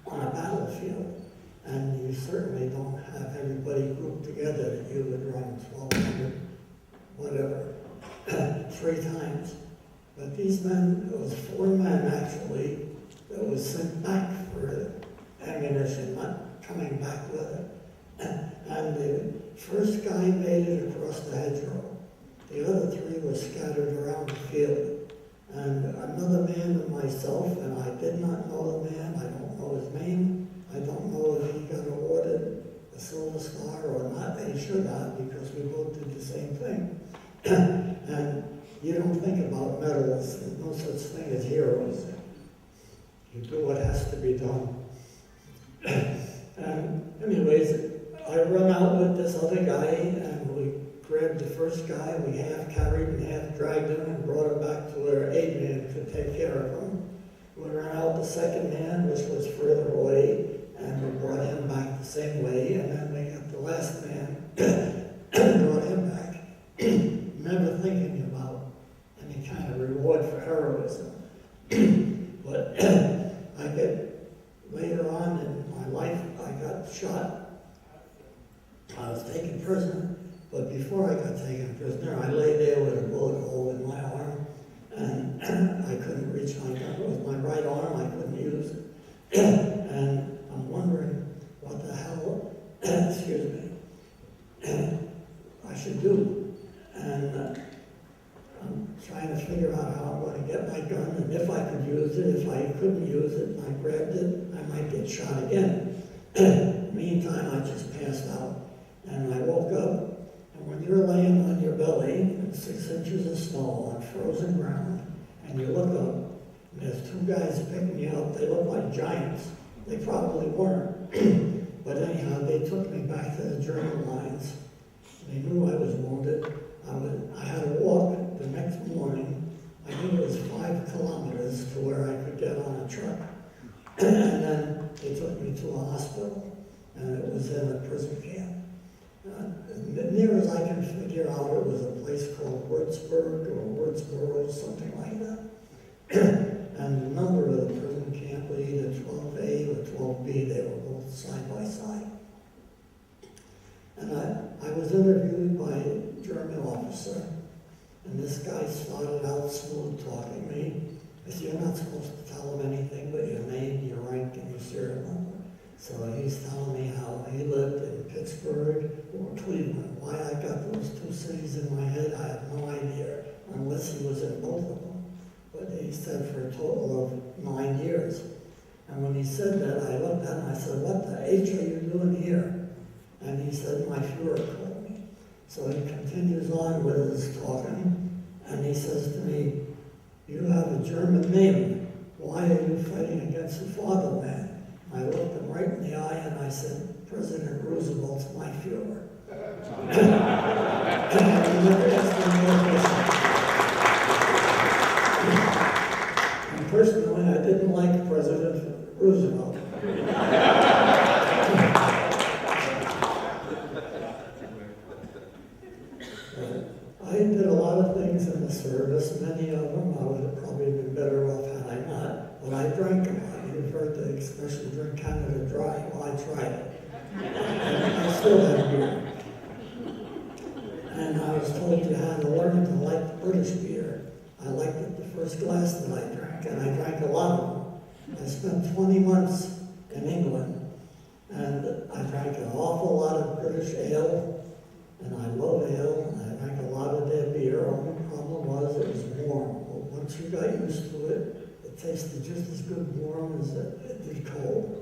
on a battlefield, and you certainly don't have everybody grouped together that you would run 1,200, whatever, 3 times. But these men, it was 4 men actually, that was sent back for ammunition, not coming back with it. And the first guy made it across the hedgerow. The other 3 were scattered around the field. And another man and myself, and I did not know the man, I don't know his name, I don't know if he got awarded a Silver Star or not. They should have, because we both did the same thing. And you don't think about medals, there's no such thing as heroes. You do what has to be done. And anyways, I run out with this other guy, and we grabbed the first guy, we half carried and half dragged him and brought him back to where a man could take care of him. We ran out the second man, which was further away, and we brought him back the same way, and then we got the last man and brought him back. Never thinking about any kind of reward for heroism. But I get later on in my life, I got shot. I was taken prisoner, but before I got taken prisoner, I lay there with a bullet hole in my arm, and I couldn't reach my gun. It was my right arm, I couldn't use it. And I'm wondering what the hell, excuse me, I should do. And I'm trying to figure out how I'm going to get my gun, and if I could use it. If I couldn't use it and I grabbed it, I might get shot again. Meantime, I just passed out. And I woke up, and when you're laying on your belly in 6 inches of snow on frozen ground, and you look up, and there's 2 guys picking you up, they look like giants. They probably weren't. But anyhow, they took me back to the German lines. They knew I was wounded. I had to walk the next morning. I think it was 5 kilometers to where I could get on a truck. And then they took me to a hospital, and it was in a prison camp. Near as I can figure out, it was a place called Würzburg or Würzburg, something like that. And the number of the prison camp can't lead a 12A or 12B, they were both side by side. And I was interviewed by a German officer, and this guy started out smooth talking to me. I said, you're not supposed to tell him anything but your name, your rank, and your serial number. So he's telling me how he lived in Pittsburgh or Cleveland. Why I got those two cities in my head, I have no idea, unless he was in both of them. But he said for a total of 9 years. And when he said that, I looked at him, I said, what the H are you doing here? And he said, my Fuhrer called me. So he continues on with his talking, and he says to me, you have a German name. Why are you fighting against the fatherland? I looked him right in the eye and I said, President Roosevelt's my Fuhrer. And he never asked me more questions. And personally, I didn't like President Roosevelt. I did a lot of things in the service. Many of them I would have probably been better off had I not. But I drank a lot. You've heard the expression, drink Canada dry. Well, I tried it. And I still have beer. And I was told you had to learn to like British beer. I liked it the first glass that I drank, and I drank a lot of them. I spent 20 months in England, and I drank an awful lot of British ale, and I love ale, and I drank a lot of their beer. Only problem was it was warm. But once you got used to it, it tasted just as good warm as it did cold.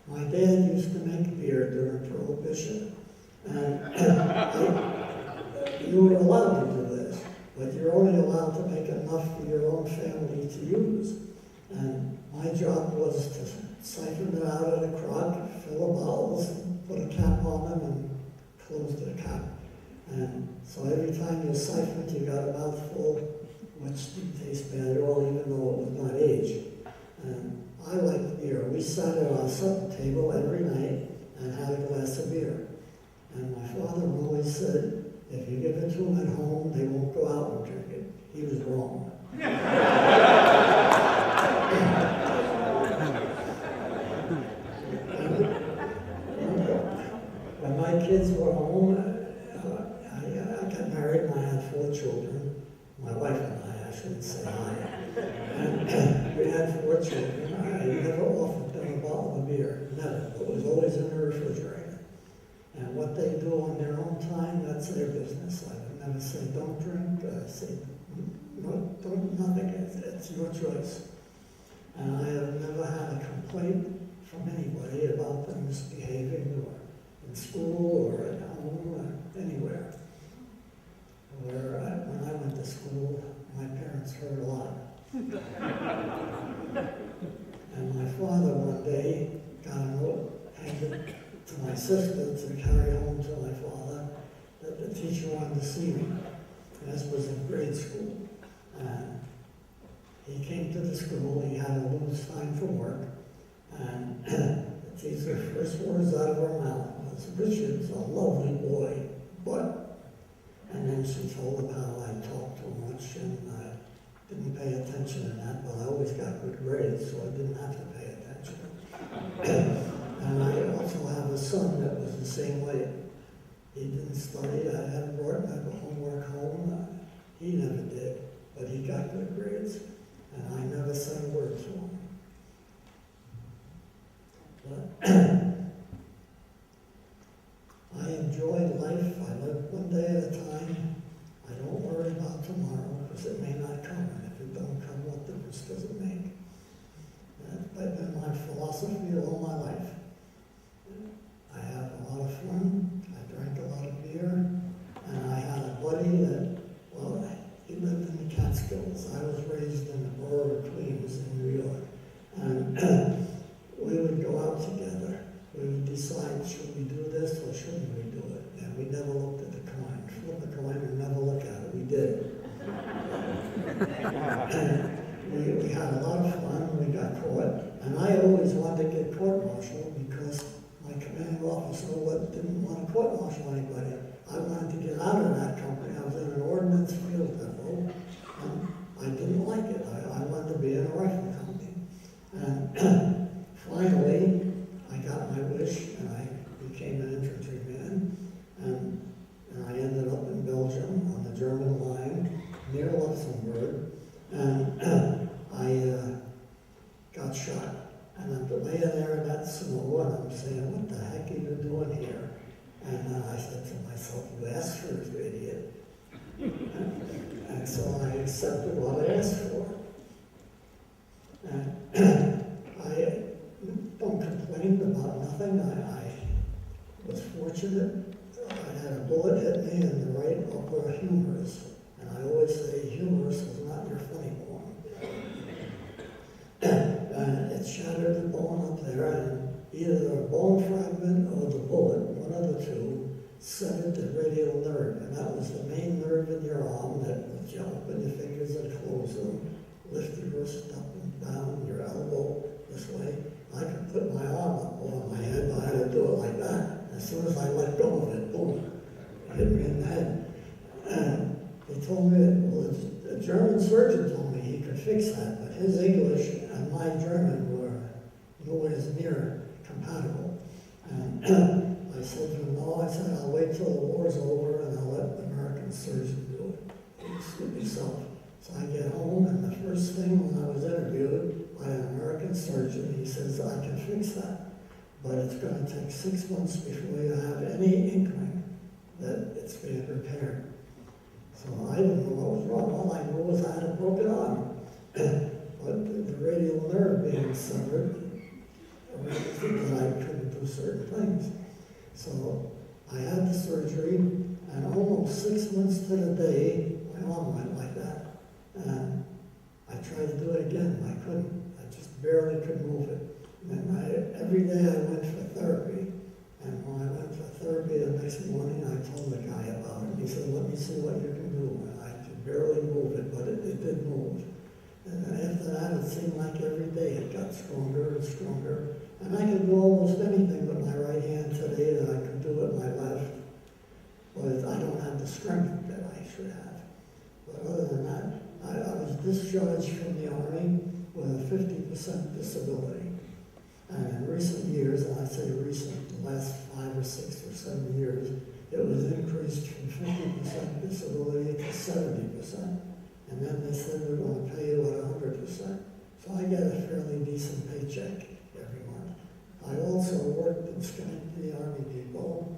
My dad used to make beer during Prohibition, and you were allowed to do this, but you're only allowed to make enough for your own family to use. And my job was to siphon it out of the crock, fill the bottles, put a cap on them, and close the cap. And so every time you siphoned, you got a mouthful, which didn't taste bad at all, even though it was not aged. And I liked beer. We sat at our supper table every night and had a glass of beer. And my father always said, if you give it to them at home, they won't go out and drink it. He was wrong. When my kids were home, I got married and I had 4 children. My wife and I shouldn't say I. And we had 4 children. I never offered them a bottle of beer, never. It was always in the refrigerator. And what they do on their own time, that's their business. I would never say, don't drink. I say, no, don't, nothing. It's your choice. And I have never had a complaint from anybody about them misbehaving, or in school, or at home, or anywhere. Where when I went to school, my parents heard a lot. And my father one day got a note handed to my sister to carry home to my father that the teacher wanted to see me. And this was in grade school. And he came to the school, he had to lose time from work, and the teacher's first words out of her mouth was, Richard's a lovely boy, but... And then she told him how I talked too much, and I didn't pay attention to that, but I always got good grades, so I didn't have to pay attention. And I also have a son that was the same way. He didn't study, I hadn't brought my homework home, he never did, but he got good grades, and I never said a word to him. But I enjoyed life. I live one day at a time. I don't worry about tomorrow because it may not come. And if it don't come, what difference does it make? That's been my philosophy all my life. I have a lot of fun. I drank a lot of beer. And I had a buddy that, well, he lived in the Catskills. I was raised in the borough of Queens in New York. And we would go out together. We would decide, should we do this or shouldn't we do it? And we never looked at the coin. Flip the coin and never look at it. We did. And we had a lot of fun. We got caught. And I always wanted to get court-martialed because my commanding officer didn't want to court-martial anybody. I wanted to get out of that company. I was in an ordnance field depot, and I didn't like it. I wanted to be in a rifle company. and I became an infantry man. And I ended up in Belgium on the German line near Luxembourg. And I got shot. And I'm laying there in that snow, and I'm saying, what the heck are you doing here? And I said to myself, you asked for it, you idiot. And so I accepted what I asked for. And I don't complain about nothing. I was fortunate. I had a bullet hit me in the right upper humerus. And I always say humerus is not your funny bone. And it shattered the bone up there, and either the bone fragment or the bullet, one of the two, severed the radial nerve. And that was the main nerve in your arm that would jump in your fingers and close them, lift your wrist up and down, your elbow this way. I could put my arm up over my head, but I had to do it like that. As soon as I let go of it, boom, it hit me in the head. And they told me, well, a German surgeon told me he could fix that, but his English and my German were nowhere near compatible. And I said to him, no, I said, I'll wait till the war's over and I'll let the American surgeon do it. He suit himself. So I get home, and the first thing when I was interviewed by an American surgeon, he says, I can fix that, but it's going to take 6 months before you have any inkling that it's being repaired. So I didn't know what was wrong. All I knew was I had a broken arm. But the radial nerve being severed, that I couldn't do certain things. So I had the surgery, and almost 6 months to the day, my arm went like that. And I tried to do it again, I couldn't. I just barely could move it. And every day I went for therapy. And when I went for therapy the next morning, I told the guy about it. He said, let me see what you can do. And I could barely move it, but it did move. And after that, it seemed like every day it got stronger and stronger. And I could do almost anything with my right hand today that I could do with my left. But I don't have the strength that I should have. But other than that, I was discharged from the Army with a 50% disability. And in recent years, and I say recent, the last 5 or 6 or 7 years, it was increased from 50% disability to 70%. And then they said we're going to pay you at 100%. So I get a fairly decent paycheck every month. I also worked in Schenectady Army Depot,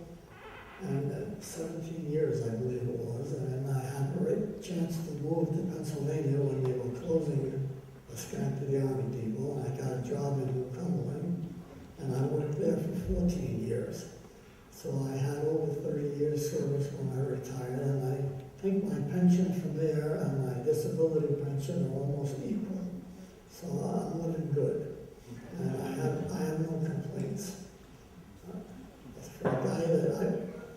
and 17 years I believe it was, and then I had a great chance to move to Pennsylvania when they were closing the Schenectady Army Depot, and I got a job in New Cumberland, and I worked there for 14 years. So I had over 30 years service when I retired, and I think my pension from there and my disability pension are almost equal. So I'm living good, and I have no complaints. For a guy that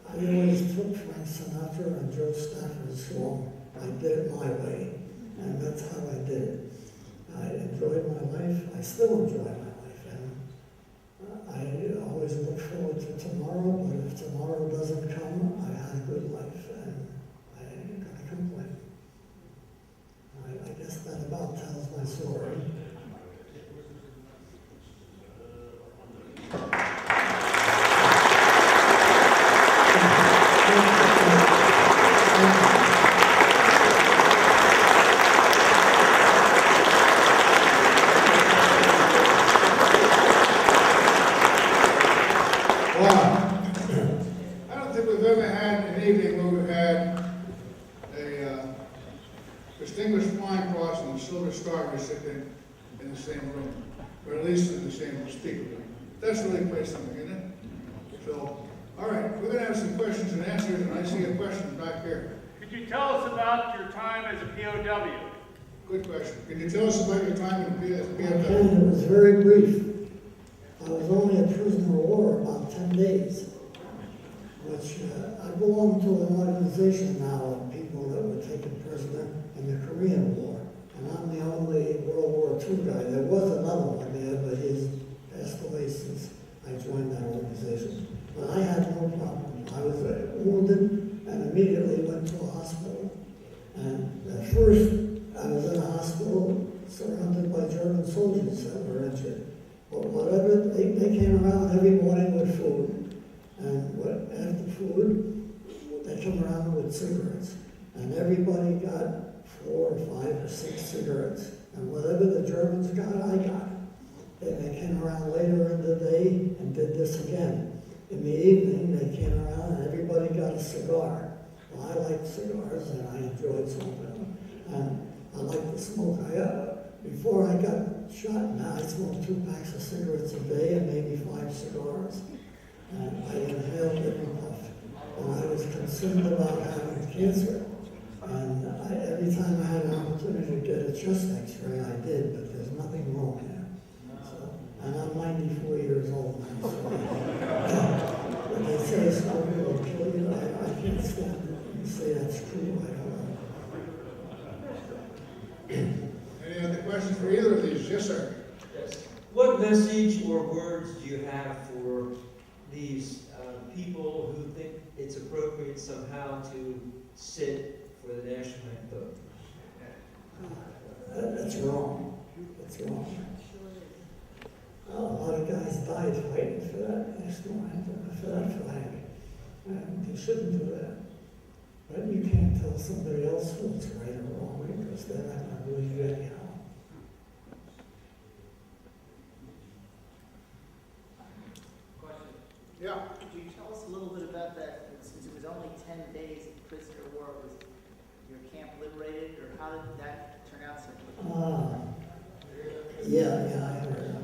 I always took Frank Sinatra and Joe Stafford's song, I did it my way, and that's how I did it. I enjoyed my life, I still enjoy my life, and I always look forward to tomorrow, but if tomorrow doesn't come, I had a good life, and I ain't gonna complain. I guess that about tells my story. Wow. I don't think we've ever had an evening where we've had a distinguished flying cross and a Silver Star recipient in the same room, or at least in the same speaker room. That's really quite something, isn't it? So, all right, we're going to have some questions and answers, and I see a question back here. Could you tell us about your time as a POW? Good question. Can you tell us about your time in the And PFW? it was very brief. I was only a prisoner of war about 10 days, which I belong to an organization now of people that were taken prisoner in the Korean War. And I'm the only World War II guy. There was another one there, but he's passed away since I joined that organization. But I had no problem. I was wounded and immediately went to a hospital. And at first, I was in a hospital surrounded by German soldiers that were injured. But whatever, they came around every morning with food. And after food, they come around with cigarettes. And everybody got 4 or 5 or 6 cigarettes. And whatever the Germans got, I got. Then they came around later in the day and did this again. In the evening, they came around and everybody got a cigar. Well, I liked cigars and I enjoyed smoking them. And I like to smoke. Before I got shot, now I smoked 2 packs of cigarettes a day and maybe 5 cigars. And I inhaled every puff. And I was concerned about having cancer. And every time I had an opportunity to get a chest x-ray, I did, but there's nothing wrong there. So, and I'm 94 years old now, so when they say smoking will kill you, I can't stand it. You say that's true, I don't know. Any other questions for either of these? Yes, sir. Yes. What message or words do you have for these people who think it's appropriate somehow to sit for the national anthem? That's wrong. That's wrong. A lot of guys died fighting for that national anthem, for that flag. And you shouldn't do that. But you can't tell somebody else what's right or wrong because they're not going to believe you anyhow. Question. Yeah. Could you tell us a little bit about that, since it was only 10 days of prisoner of war, was your camp liberated, or how did that turn out so quickly? Yeah, I heard.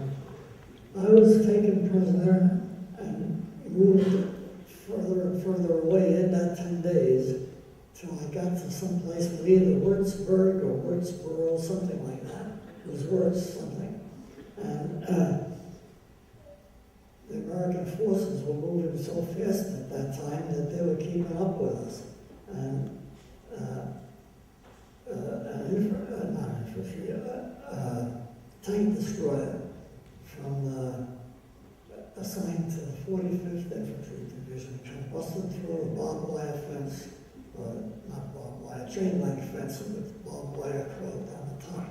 I was taken prisoner and moved further and further away in that 10 days till I got to some place with either Würzburg or Würzburg, something like that. It was Würz something. And the American forces were moving so fast at that time that they were keeping up with us. And tank destroyer from assigned to the 45th Infantry Division came busting through a barbed wire fence, not barbed wire, chain link fence with barbed wire cord down the top.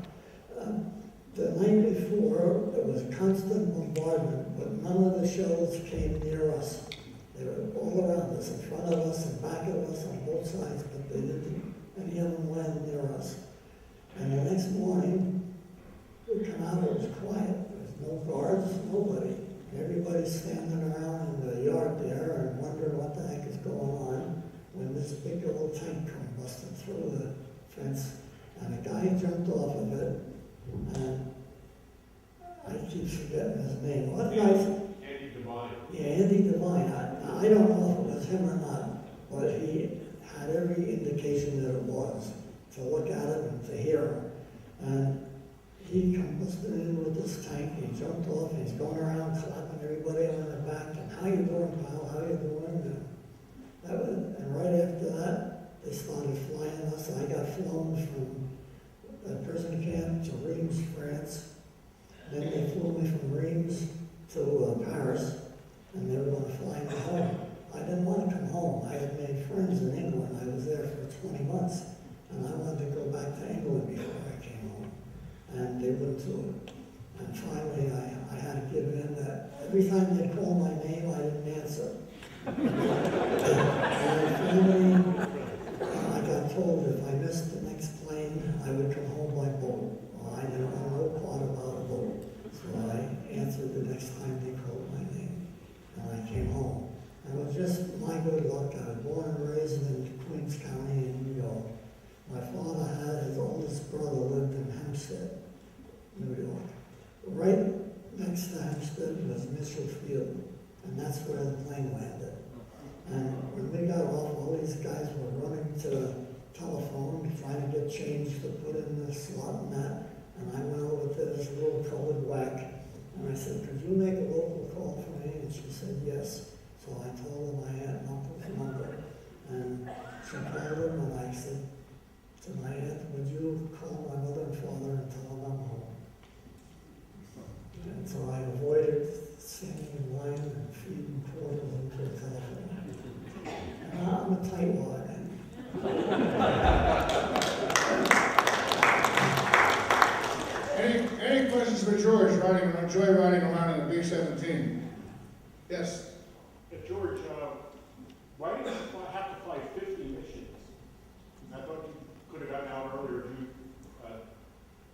The night before, there was constant bombardment, but none of the shells came near us. They were all around us, in front of us, and back of us, on both sides, but they didn't, any of them landed near us. And the next morning, we come out, it was quiet. There was no guards, nobody. Everybody's standing around in the yard there and wondering what the heck is going on when this big old tank come busting through the fence. And a guy jumped off of it, and I keep forgetting his name. What did I say? Andy Devine. Yeah, Andy Devine. I don't know if it was him or not, but he had every indication that it was, to look at it and to hear him. And he come busting in with this tank, he jumped off, he's going around clapping everybody on the back, and how you doing, pal, how you doing? And right after that, they started flying us. I got flown from a prison camp to Reims, France. Then they flew me from Reims to Paris, and they were going to fly me home. I didn't want to come home. I had made friends in England. I was there for 20 months, and I wanted to go back to England before I came home. And they wouldn't do it. And finally, I had to give in that every time they called my name, I didn't answer. And finally, I got told if I missed the next plane, I would come home by boat. Well, I didn't want no part about a boat. So I answered the next time they called my name. And I came home. And it was just my good luck. I was born and raised in Queens County in New York. My father had his oldest brother lived in Hempstead, New York. Right next to Hempstead was Mitchell Field, and that's where the plane landed. And when we got off, all these guys were running to the telephone, trying to get change to put in the slot and that. And I went over to this little colored whack, and I said, could you make a local call for me? And she said, yes. So I told them I had an uncle's number, and she called him, and I said to my aunt, would you call my mother and father and tell them I'm home? And so I avoided standing in line and feeding quarters into the telephone. And I'm a tightwad. Any questions for George joyriding around in the B-17? Yes. George, why did you have to fly 50 missions? I thought you could have gotten out earlier. Did you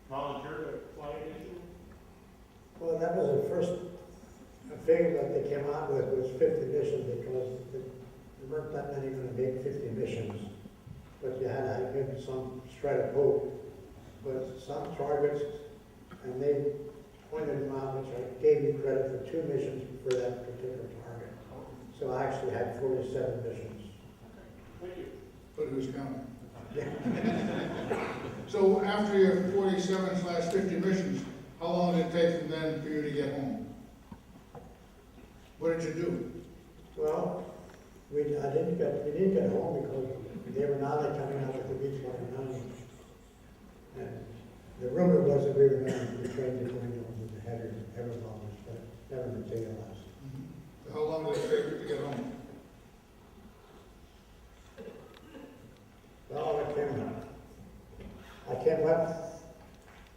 volunteer to fly a mission? Well, that was the first figure that they came out with was 50 missions because there weren't that many going to make 50 missions. But you had to have maybe some shred of hope. But some targets, and they pointed them out, which I gave you credit for 2 missions for that particular target. So I actually had 47 missions. Thank you. But who's counting? So after your 47/50 missions, how long did it take from then for you to get home? What did you do? Well, we didn't get home because they were now coming out with the B-29. And the rumor was that we were going to be trained to going over the heavy bombers, but it never materialized. How long did it take you to get home? Well, I came back,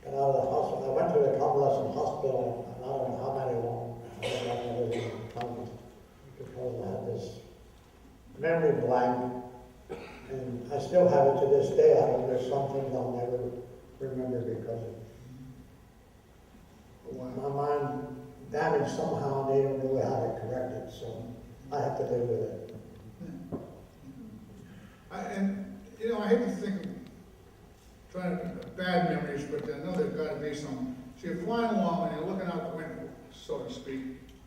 got out of the hospital. I went to the convalescent hospital, I don't know how many long, I don't know whether it was because I had this memory blank, and I still have it to this day. I don't know, there's some things I'll never remember because my mind damaged somehow, and they don't know how to correct it, so I have to live with it. I hate to think of trying to bad memories, but I know there's got to be some. So you're flying along and you're looking out the window, so to speak,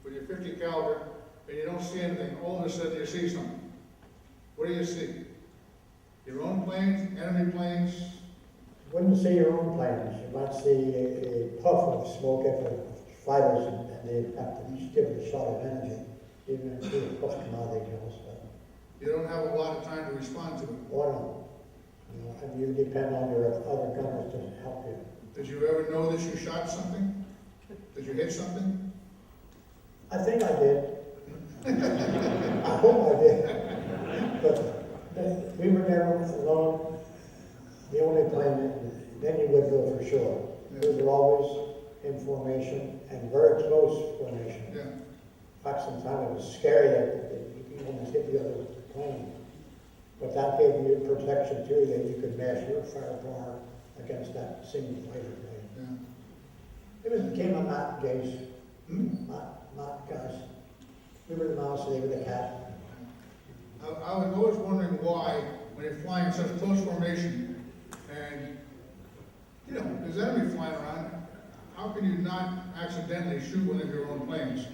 with your 50 caliber, and you don't see anything. All of a sudden you see something. What do you see? Your own planes, enemy planes? You wouldn't see your own planes. You might see a puff of smoke at the fighters, and they have to just give it a shot of energy. Even if the puff come out, they kill us. You don't have a lot of time to respond to it. Or no. And you depend on your other gunners to help you. Did you ever know that you shot something? Did you hit something? I think I did. I hope I did. But we were never alone. The only plane, then you would go for sure. We were always in formation and very close formation. Yeah. In fact, sometimes it was scary that you almost hit the other plane. But that gave you protection too, that you could mash your firepower against that single fighter plane. Yeah. It became a Matt Gaze, not guys. We were the mouse, they were the cat. I was always wondering why, when you're flying in such close formation, and, there's enemy flying around, how can you not accidentally shoot one of your own planes?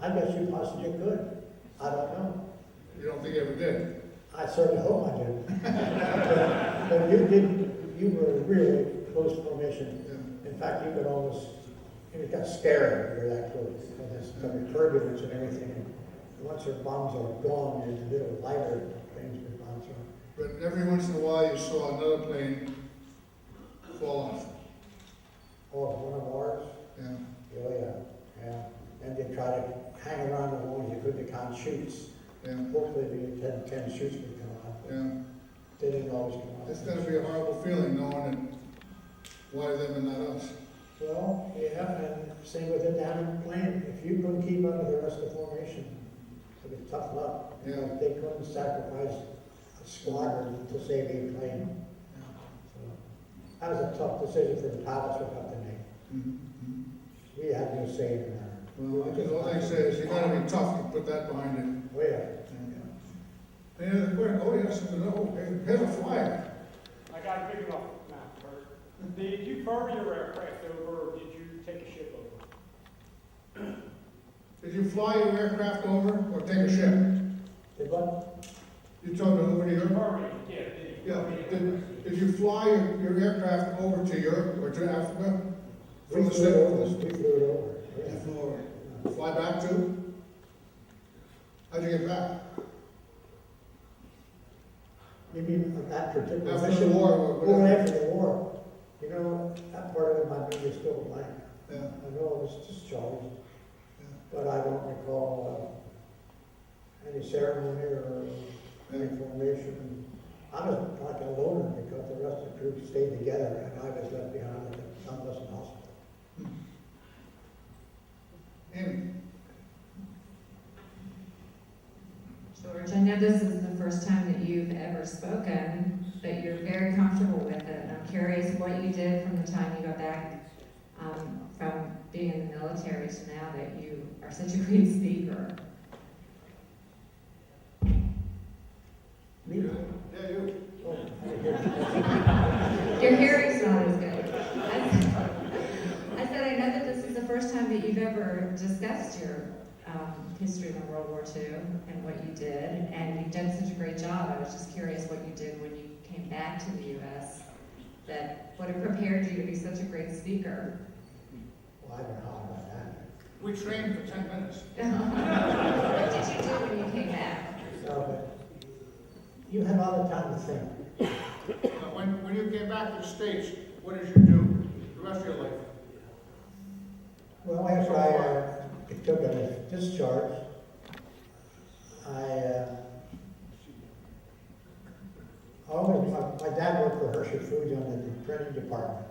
I guess you possibly could. I don't know. You don't think you ever did? I certainly hope I did. But you were really close formation. Yeah. In fact, you could almost, it got scary when you're that close, because the turbulence and everything. And once your bombs are gone, you're a little lighter things with bombs are. But every once in a while, you saw another plane fall off. Oh, one of ours? Yeah. Oh, yeah. And they try to hang around the walls, you couldn't count shoots. Yeah. Hopefully the 10 shoots would come out. Yeah. They didn't always come out. It's gotta be a horrible feeling knowing that why them and not us. Well, yeah, and same with the down plane. If you couldn't keep up with the rest of the formation, it was tough luck. Yeah. They couldn't sacrifice a squadron to save a plane. So that was a tough decision for the pilots to have to make. Mm-hmm. We had no say in that. Well, all I say is you gotta be tough to put that behind it. Oh, yeah. Any other question? Oh, yes, here's a flyer. I got a big enough map, Kurt. Did you ferry your aircraft over, or did you take a ship over? Did you fly your aircraft over or take a ship? Did what? You told me over to Europe? Ferry, yeah. Yeah. Did you fly your aircraft over to Europe or to Africa? From the We state? flew it over. Yeah. You flew over. Fly back too? How'd you get back? You mean that particular After mission? the war, or Oh, whatever. after the war. You know, that part of it, my memory is still blank. Yeah. I know I was discharged, Yeah. but I don't recall any ceremony or any formation. I was like a loner because the rest of the group stayed together and I was left behind at the Convalescent Hospital. Amy? know this is the first time that you've ever spoken, but you're very comfortable with it. And I'm curious what you did from the time you got back from being in the military to now that you are such a great speaker. Me? Yeah, you. Oh, Your hearing's not as good. I said, I know that this is the first time that you've ever discussed your history in World War II and what you did, and you've done such a great job. I was just curious what you did when you came back to the U.S. that would have prepared you to be such a great speaker. Well, I don't know about that. We trained for 10 minutes. What did you do when you came back? So, but you have all the time to think. Now, when you came back to the States, what did you do the rest of your life? Well, after I took a discharge, my dad worked for Hershey Foods in the printing department.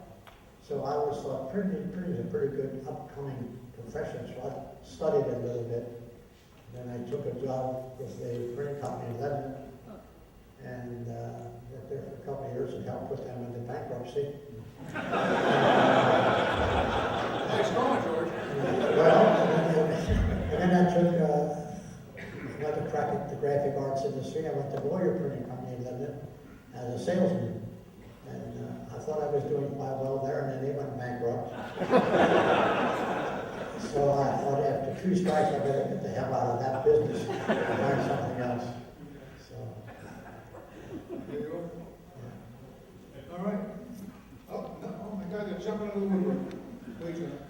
So I always thought printing is a pretty good upcoming profession, so I studied it a little bit. Then I took a job with a printing company in Lebanon, and worked there for a couple of years and helped put them into bankruptcy. Nice going, George. Well, and then I took another crack at the graphic arts industry. I went to Lawyer Printing Company in Lebanon as a salesman. And I thought I was doing quite well there, and then they went bankrupt. So I thought after 2 strikes, I better get the hell out of that business and learn something else. So, There you are. yeah. All right. Oh, no, oh my God, they're jumping out of the woodwork. Wait a minute.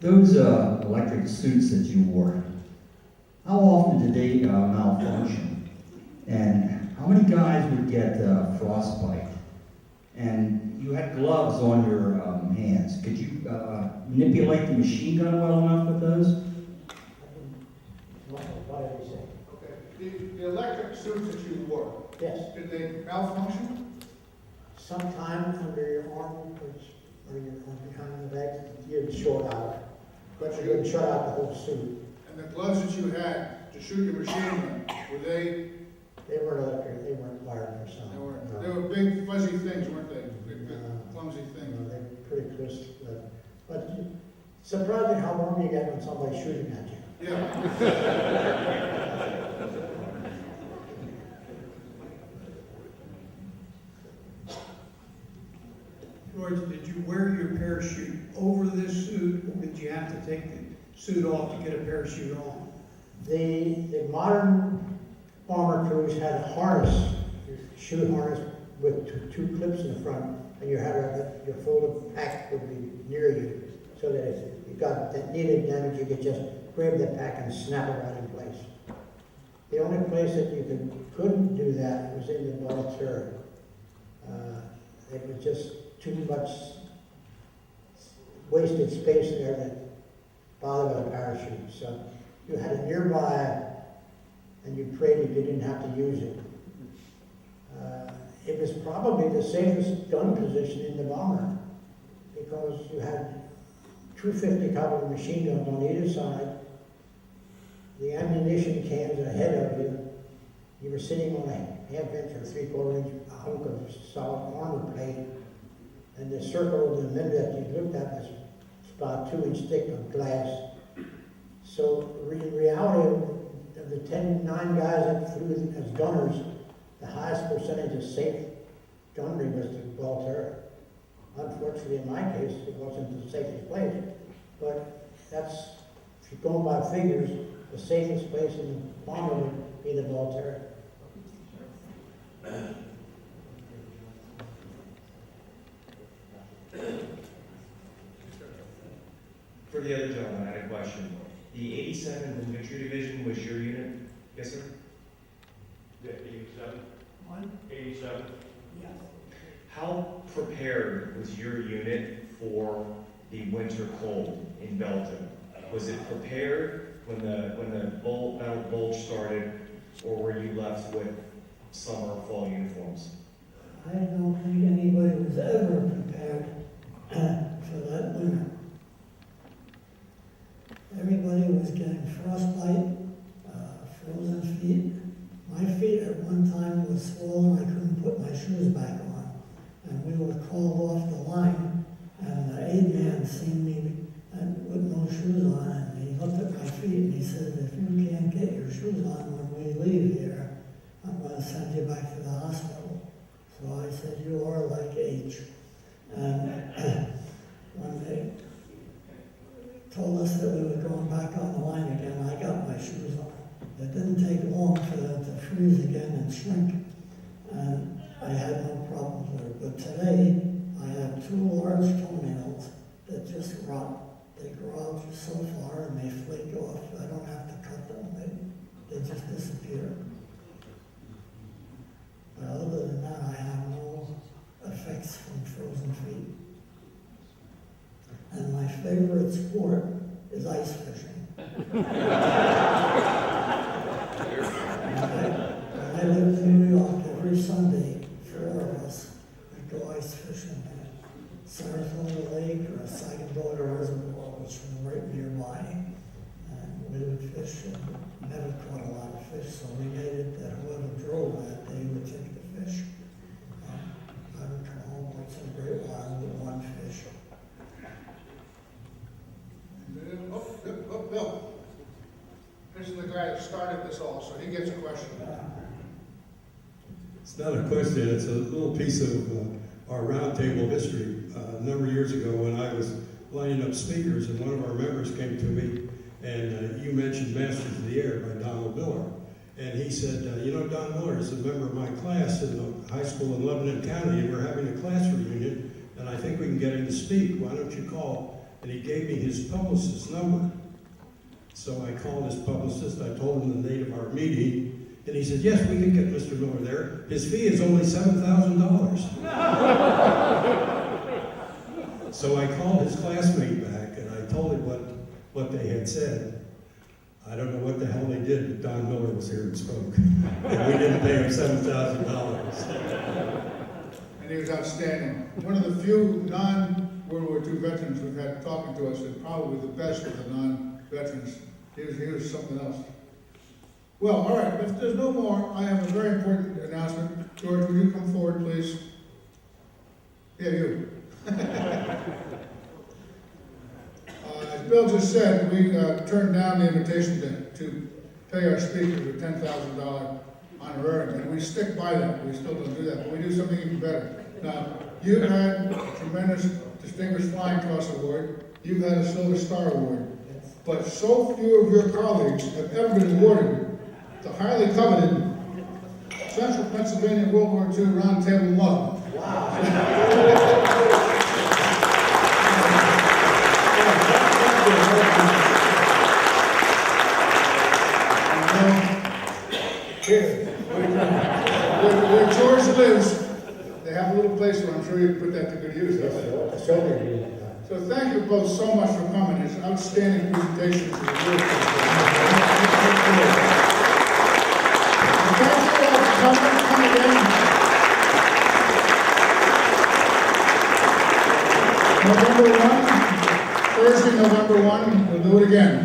Those electric suits that you wore, how often did they malfunction? And how many guys would get frostbite? And you had gloves on your hands. Could you manipulate the machine gun well enough with those? What did he say? Okay. The electric suits that you wore, Yes. did they malfunction? Sometime under your arm, or your behind the leg, you'd short out. But you wouldn't shut out the whole suit. And the gloves that you had to shoot your machine gun, were they? They weren't electric, they weren't wired for sound. They weren't. No. They were big fuzzy things, weren't they? Big, No. clumsy things. You know, they're pretty crisp, but surprising how warm you get when somebody's shooting at you. Yeah. George, did you wear your parachute over this suit, or did you have to take the suit off to get a parachute on? The modern bomber crews had a harness, chute harness with two clips in the front, and you had your full pack would be near you, so that if you got that needed damage, you could just grab the pack and snap it right in place. The only place that you couldn't do that was in the military. It was just too much wasted space there that bothered a parachute. So you had it nearby, and you prayed that you didn't have to use it. It was probably the safest gun position in the bomber, because you had 250 caliber machine guns on either side, the ammunition cans ahead of you. You were sitting on a half-inch or 3/4 inch hunk of solid armor plate, and the circle of the middle that you looked at was about 2-inch thick of glass. So in reality, of the 9 guys that flew as gunners, the highest percentage of safe gunnery was the Voltaire. Unfortunately, in my case, it wasn't the safest place, but that's, if you're going by figures, the safest place in the bomber would be the Voltaire. For the other gentleman, I had a question. The 87th Infantry Division was your unit? Yes, sir? Yeah, 87. 1? 87. Yes. How prepared was your unit for the winter cold in Belgium? Was it prepared when the Battle of Bulge started, or were you left with summer or fall uniforms? I don't think anybody was ever prepared for that winter. Everybody was getting frostbite. frozen feet. My feet at one time was swollen, I couldn't put my shoes back on. And we were called off the line, and the aid man seen me with no shoes on, and he looked at my feet and he said, if you can't get your shoes on when we leave here, I'm gonna send you back to the hospital. So I said, you are like H. And when they told us that we were going back on the line again, I got my shoes on. It didn't take long for them to freeze again and shrink, and I had no problems with it. But today, I have 2 large toenails that just rot. They grow out so far and they flake off. I don't have to cut them. They just disappear. But other than that, I have no effects from frozen feet. And my favorite sport is ice fishing. When I lived in New York, every Sunday, 4 of us would go ice fishing at Saratoga Lake or Saginaw Reservoir, which was right nearby. And we would fish and never caught a lot of fish, so we made it that whoever drove that day would take the fish. I would come home once in a great while with 1 fish. Bill. This is the guy that started this all, so he gets a question. It's not a question, it's a little piece of our roundtable history. A number of years ago when I was lining up speakers and one of our members came to me and you mentioned Masters of the Air by Donald Miller. And he said, you know, Don Miller is a member of my class in the high school in Lebanon County and we're having a class reunion and I think we can get him to speak. Why don't you call? And he gave me his publicist's number. So I called his publicist, I told him the date of our meeting, and he said, yes, we can get Mr. Miller there. His fee is only $7,000. So I called his classmate back, and I told him what they had said. I don't know what the hell they did, but Don Miller was here and spoke. And we didn't pay him $7,000. And he was outstanding. One of the few non-World War II veterans we've had talking to us, and probably the best of the non-veterans. He was something else. Well, all right, if there's no more, I have a very important announcement. George, will you come forward, please? Yeah, you. As Bill just said, we turned down the invitation to pay our speakers a $10,000 honorarium, and we stick by that. We still don't do that, but we do something even better. Now, you've had a tremendous Distinguished Flying Cross Award. You've had a Silver Star Award. But so few of your colleagues have ever been awarded the highly coveted Central Pennsylvania World War II Round Table Mug. Wow. Where George lives, they have a little place where I'm sure you can put that to good use. So thank you both so much for coming. It's outstanding presentations. And thank you all for coming. Come again. November 1, Thursday, November 1, we'll do it again.